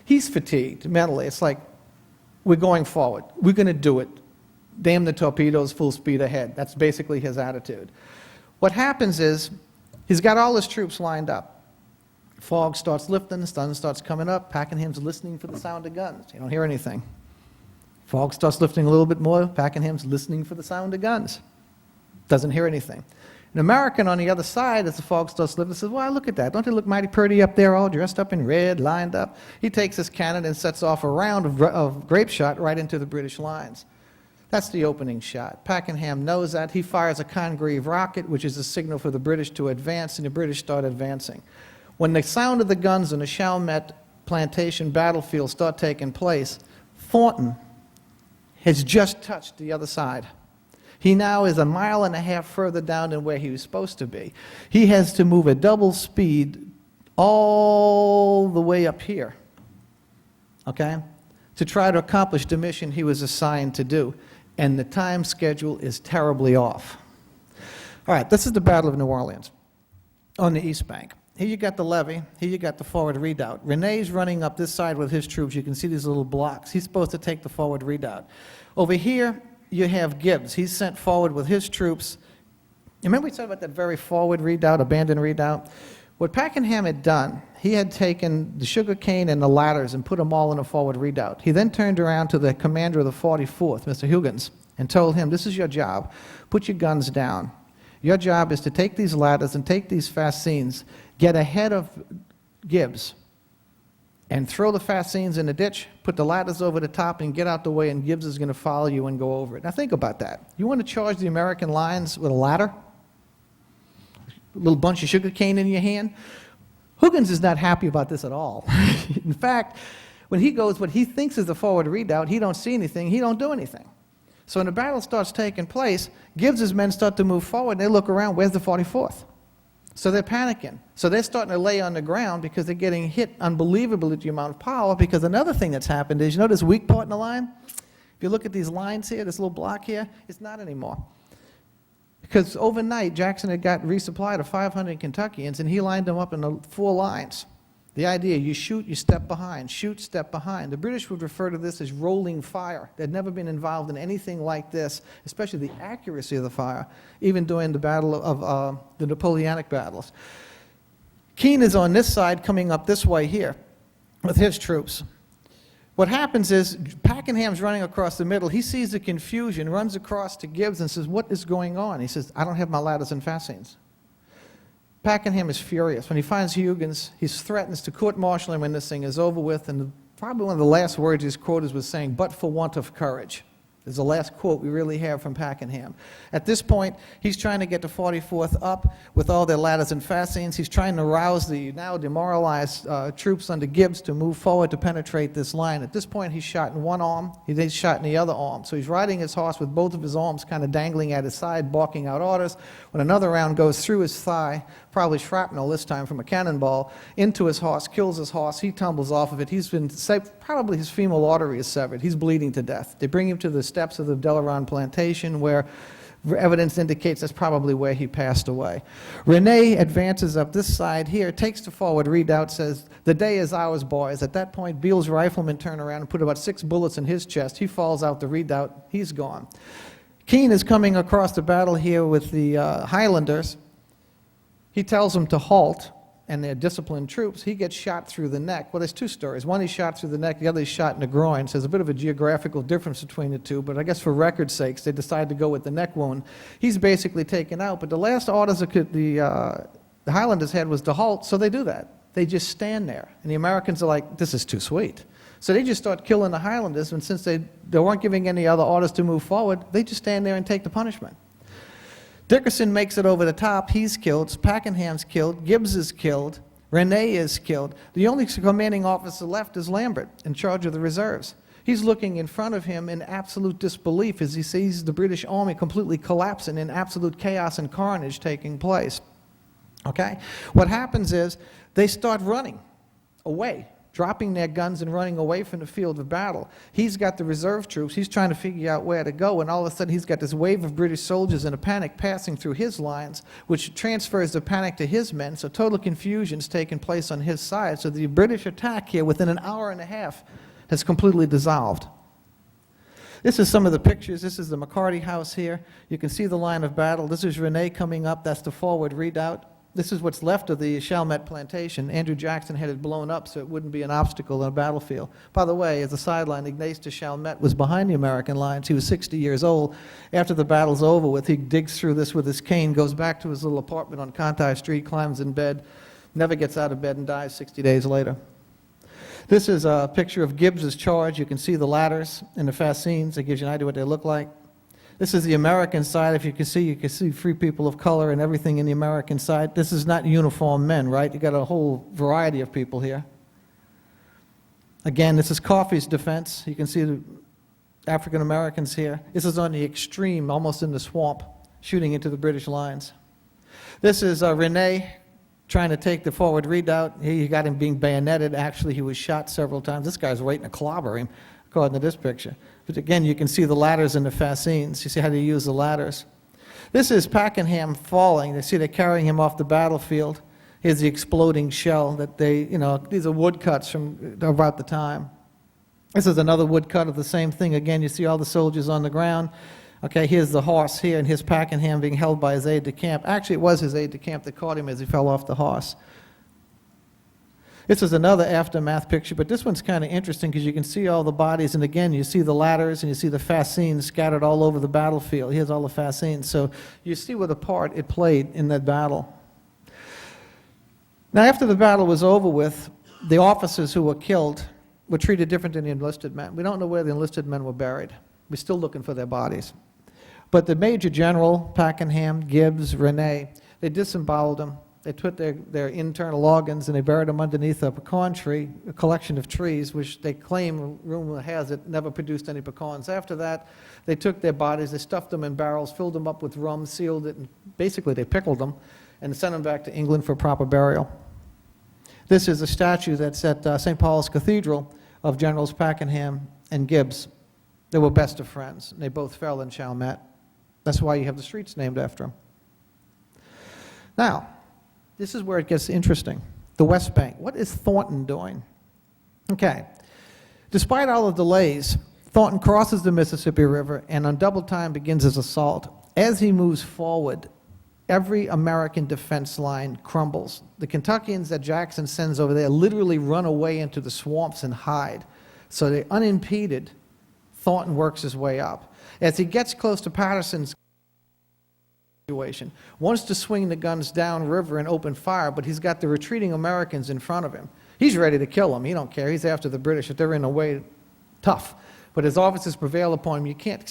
He's fatigued mentally. It's like, we're going forward. We're going to do it. Damn the torpedoes, full speed ahead. That's basically his attitude. What happens is he's got all his troops lined up. Fog starts lifting, the sun starts coming up. Pakenham's listening for the sound of guns. You don't hear anything. Fog starts lifting a little bit more. Pakenham's listening for the sound of guns. Doesn't hear anything. An American on the other side, as the fog starts lifting, says, well, look at that. Don't they look mighty pretty up there, all dressed up in red, lined up? He takes his cannon and sets off a round of grape shot right into the British lines. That's the opening shot. Pakenham knows that. He fires a Congreve rocket, which is a signal for the British to advance, and the British start advancing. When the sound of the guns on the Chalmette plantation battlefield start taking place, Thornton has just touched the other side. He now is 1.5 miles further down than where he was supposed to be. He has to move at double speed all the way up here, okay, to try to accomplish the mission he was assigned to do. And the time schedule is terribly off. All right, this is the Battle of New Orleans on the East Bank. Here you got the levee. Here you got the forward redoubt. Renee's running up this side with his troops. You can see these little blocks. He's supposed to take the forward redoubt. Over here, you have Gibbs. He's sent forward with his troops. Remember we talked about that very forward redoubt, abandoned redoubt? What Pakenham had done, he had taken the sugar cane and the ladders and put them all in a forward redoubt. He then turned around to the commander of the 44th, Mr. Huggins, and told him, this is your job. Put your guns down. Your job is to take these ladders and take these fascines, get ahead of Gibbs, and throw the fascines in the ditch, put the ladders over the top, and get out the way, and Gibbs is going to follow you and go over it. Now think about that. You want to charge the American lines with a ladder? A little bunch of sugar cane in your hand? Huggins is not happy about this at all. In fact, when he goes what he thinks is a forward redoubt, he don't see anything, he don't do anything. So when the battle starts taking place, Gibbs's men start to move forward, and they look around, where's the 44th? So they're panicking. So they're starting to lay on the ground because they're getting hit unbelievably with the amount of power, because another thing that's happened is, you know this weak part in the line? If you look at these lines here, this little block here, it's not anymore. Because overnight, Jackson had got resupplied of 500 Kentuckians, and he lined them up in the 4 lines. The idea, you shoot, you step behind, shoot, step behind. The British would refer to this as rolling fire. They'd never been involved in anything like this, especially the accuracy of the fire, even during the battle of the Napoleonic battles. Keane is on this side coming up this way here with his troops. What happens is Pakenham's running across the middle. He sees the confusion, runs across to Gibbs and says, "What is going on?" He says, "I don't have my ladders and fascines." Pakenham is furious. When he finds Huygens, he threatens to court-martial him when this thing is over with, and probably one of the last words he's quoted was saying, "but for want of courage." Is the last quote we really have from Pakenham. At this point, he's trying to get the 44th up with all their ladders and fascines. He's trying to rouse the now demoralized troops under Gibbs to move forward to penetrate this line. At this point, he's shot in one arm, he's shot in the other arm. So he's riding his horse with both of his arms kind of dangling at his side, barking out orders. When another round goes through his thigh, probably shrapnel this time from a cannonball, into his horse, kills his horse. He tumbles off of it. He's been, probably his femoral artery is severed. He's bleeding to death. They bring him to the steps of the Delaron plantation, where evidence indicates that's probably where he passed away. Rene advances up this side here, takes the forward redoubt, says, "The day is ours, boys." At that point, Beale's riflemen turn around and put about 6 bullets in his chest. He falls out the redoubt. He's gone. Keane is coming across the battle here with the Highlanders. He tells them to halt, and they're disciplined troops. He gets shot through the neck. Well, there's 2 stories. One, he's shot through the neck. The other, he's shot in the groin. So there's a bit of a geographical difference between the two, but I guess for record's sakes, they decided to go with the neck wound. He's basically taken out, but the last orders the Highlanders had was to halt, so they do that. They just stand there, and the Americans are like, "This is too sweet." So they just start killing the Highlanders, and since they weren't giving any other orders to move forward, they just stand there and take the punishment. Dickerson makes it over the top. He's killed. Pakenham's killed. Gibbs is killed. Rene is killed. The only commanding officer left is Lambert, in charge of the reserves. He's looking in front of him in absolute disbelief as he sees the British army completely collapsing, in absolute chaos and carnage taking place. Okay? What happens is they start running away, dropping their guns and running away from the field of battle. He's got the reserve troops. He's trying to figure out where to go, and all of a sudden he's got this wave of British soldiers in a panic passing through his lines, which transfers the panic to his men, so total confusion's taking place on his side. So the British attack here within an hour and a half has completely dissolved. This is some of the pictures. This is the McCarty house here. You can see the line of battle. This is Rene coming up. That's the forward redoubt. This is what's left of the Chalmette plantation. Andrew Jackson had it blown up so it wouldn't be an obstacle in a battlefield. By the way, as a sideline, Ignace de Chalmette was behind the American lines. He was 60 years old. After the battle's over with, he digs through this with his cane, goes back to his little apartment on Conti Street, climbs in bed, never gets out of bed, and dies 60 days later. This is a picture of Gibbs's charge. You can see the ladders and the fascines. It gives you an idea what they look like. This is the American side. If you can see free people of color and everything in the American side. This is not uniformed men, right? You got a whole variety of people here. Again, this is Coffey's defense. You can see the African Americans here. This is on the extreme, almost in the swamp, shooting into the British lines. This is Rene trying to take the forward redoubt. Here you got him being bayoneted. Actually, he was shot several times. This guy's waiting to clobber him, according to this picture. But again, you can see the ladders and the fascines. You see how they use the ladders. This is Pakenham falling. You see they're carrying him off the battlefield. Here's the exploding shell that they, these are woodcuts from about the time. This is another woodcut of the same thing. Again, you see all the soldiers on the ground. Okay, here's the horse here, and here's Pakenham being held by his aide-de-camp. Actually, it was his aide-de-camp that caught him as he fell off the horse. This is another aftermath picture, but this one's kind of interesting because you can see all the bodies, and again, you see the ladders and you see the fascines scattered all over the battlefield. Here's all the fascines. So you see what a part it played in that battle. Now, after the battle was over with, the officers who were killed were treated different than the enlisted men. We don't know where the enlisted men were buried. We're still looking for their bodies. But the Major General, Pakenham, Gibbs, Rene, they disemboweled them. They took their internal organs and they buried them underneath a pecan tree, a collection of trees, which they claim, rumor has it, never produced any pecans. After that, they took their bodies, they stuffed them in barrels, filled them up with rum, sealed it, and basically they pickled them. and sent them back to England for proper burial. This is a statue that's at St. Paul's Cathedral of Generals Pakenham and Gibbs. They were best of friends, and they both fell in Chalmette. That's why you have the streets named after them. Now, this is where it gets interesting. The West Bank. What is Thornton doing? Okay. Despite all the delays, Thornton crosses the Mississippi River and on double time begins his assault. As he moves forward, every American defense line crumbles. The Kentuckians that Jackson sends over there literally run away into the swamps and hide. So they're unimpeded. Thornton works his way up. As he gets close to Patterson's situation, wants to swing the guns downriver and open fire, but he's got the retreating Americans in front of him. He's ready to kill them. He don't care. He's after the British. If they're in the way, tough. But his officers prevail upon him. You can't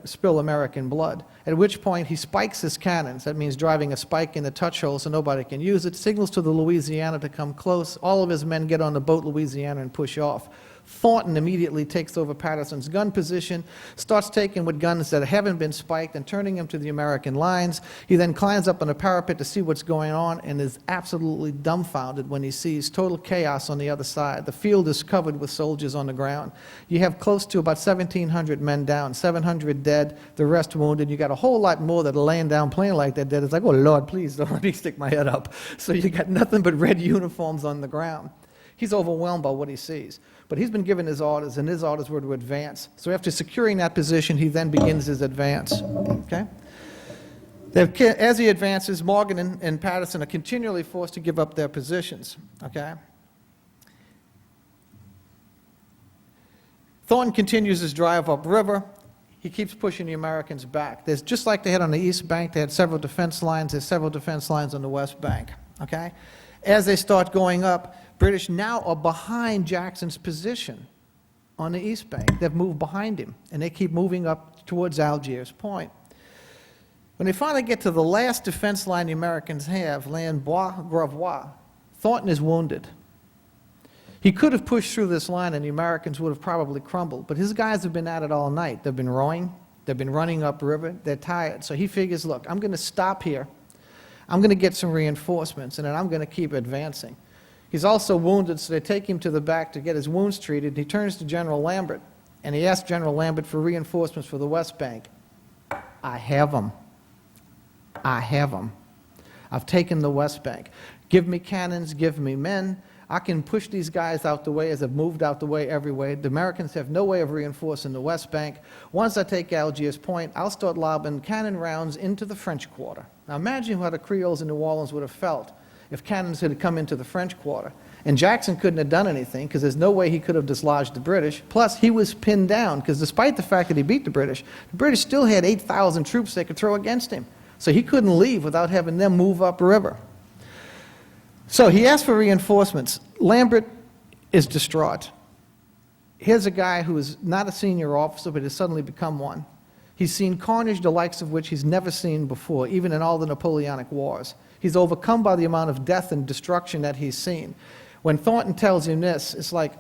spill American blood. At which point he spikes his cannons. That means driving a spike in the touch hole so nobody can use it. Signals to the Louisiana to come close. All of his men get on the boat Louisiana and push off. Thornton immediately takes over Patterson's gun position, starts taking with guns that haven't been spiked and turning them to the American lines. He then climbs up on a parapet to see what's going on and is absolutely dumbfounded when he sees total chaos on the other side. The field is covered with soldiers on the ground. You have close to about 1,700 men down, 700 dead, the rest wounded. You got a whole lot more that are laying down playing like they're dead. It's like, oh, Lord, please don't let me stick my head up. So you got nothing but red uniforms on the ground. He's overwhelmed by what he sees. But he's been given his orders, and his orders were to advance. So after securing that position, he then begins his advance. Okay? As he advances, Morgan and Patterson are continually forced to give up their positions. Okay? Thornton continues his drive upriver. He keeps pushing the Americans back. There's just like they had on the East Bank, they had several defense lines. There's several defense lines on the West Bank. Okay? As they start going up, British now are behind Jackson's position on the East Bank. They've moved behind him, and they keep moving up towards Algiers Point. When they finally get to the last defense line the Americans have, Bois-Gravois, Thornton is wounded. He could have pushed through this line, and the Americans would have probably crumbled, but his guys have been at it all night. They've been rowing. They've been running upriver. They're tired. So he figures, look, I'm going to stop here. I'm going to get some reinforcements, and then I'm going to keep advancing. He's also wounded, so they take him to the back to get his wounds treated. He turns to General Lambert, and he asks General Lambert for reinforcements for the West Bank. I have them. I have them. I've taken the West Bank. Give me cannons, give me men. I can push these guys out the way as I've moved out the way every way. The Americans have no way of reinforcing the West Bank. Once I take Algiers Point, I'll start lobbing cannon rounds into the French Quarter. Now imagine how the Creoles in New Orleans would have felt if cannons had come into the French Quarter. And Jackson couldn't have done anything because there's no way he could have dislodged the British. Plus, he was pinned down because despite the fact that he beat the British still had 8,000 troops they could throw against him. So he couldn't leave without having them move upriver. So he asked for reinforcements. Lambert is distraught. Here's a guy who is not a senior officer but has suddenly become one. He's seen carnage the likes of which he's never seen before, even in all the Napoleonic Wars. He's overcome by the amount of death and destruction that he's seen. When Thornton tells him this, it's like,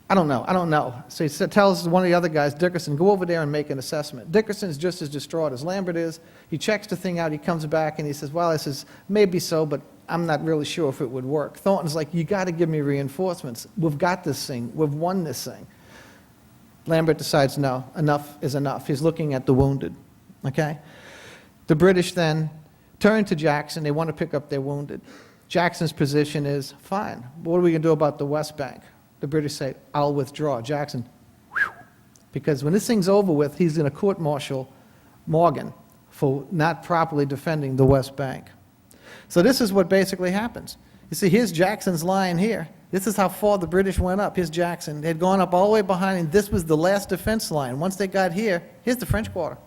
I don't know. So he tells one of the other guys, Dickerson, go over there and make an assessment. Dickerson's just as distraught as Lambert is. He checks the thing out, he comes back and he says, well, this is maybe so, but I'm not really sure if it would work. Thornton's like, you got to give me reinforcements. We've got this thing. We've won this thing. Lambert decides, no, enough is enough. He's looking at the wounded. Okay? The British then turn to Jackson. They want to pick up their wounded. Jackson's position is, fine. What are we going to do about the West Bank? The British say, I'll withdraw. Jackson, whew, because when this thing's over with, he's going to court-martial Morgan for not properly defending the West Bank. So this is what basically happens. You see, here's Jackson's line here. This is how far the British went up. Here's Jackson. They had gone up all the way behind him. This was the last defense line. Once they got here, here's the French Quarter.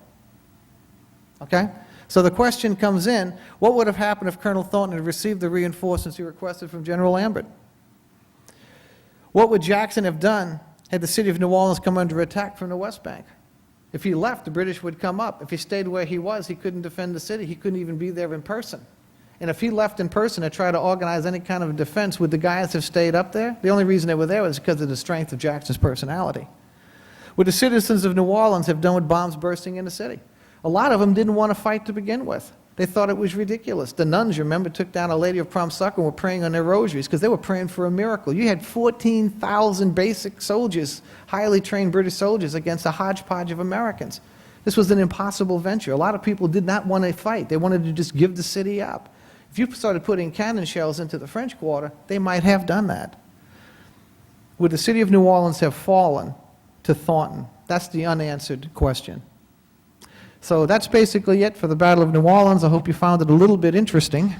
Okay? So the question comes in, what would have happened if Colonel Thornton had received the reinforcements he requested from General Lambert? What would Jackson have done had the city of New Orleans come under attack from the West Bank? If he left, the British would come up. If he stayed where he was, he couldn't defend the city. He couldn't even be there in person. And if he left in person to try to organize any kind of defense, would the guys have stayed up there? The only reason they were there was because of the strength of Jackson's personality. Would the citizens of New Orleans have done with bombs bursting in the city? A lot of them didn't want to fight to begin with. They thought it was ridiculous. The nuns, remember, took down a Lady of Prompt Succor and were praying on their rosaries because they were praying for a miracle. You had 14,000 basic soldiers, highly trained British soldiers, against a hodgepodge of Americans. This was an impossible venture. A lot of people did not want to fight. They wanted to just give the city up. If you started putting cannon shells into the French Quarter, they might have done that. Would the city of New Orleans have fallen to Thornton? That's the unanswered question. So that's basically it for the Battle of New Orleans. I hope you found it a little bit interesting.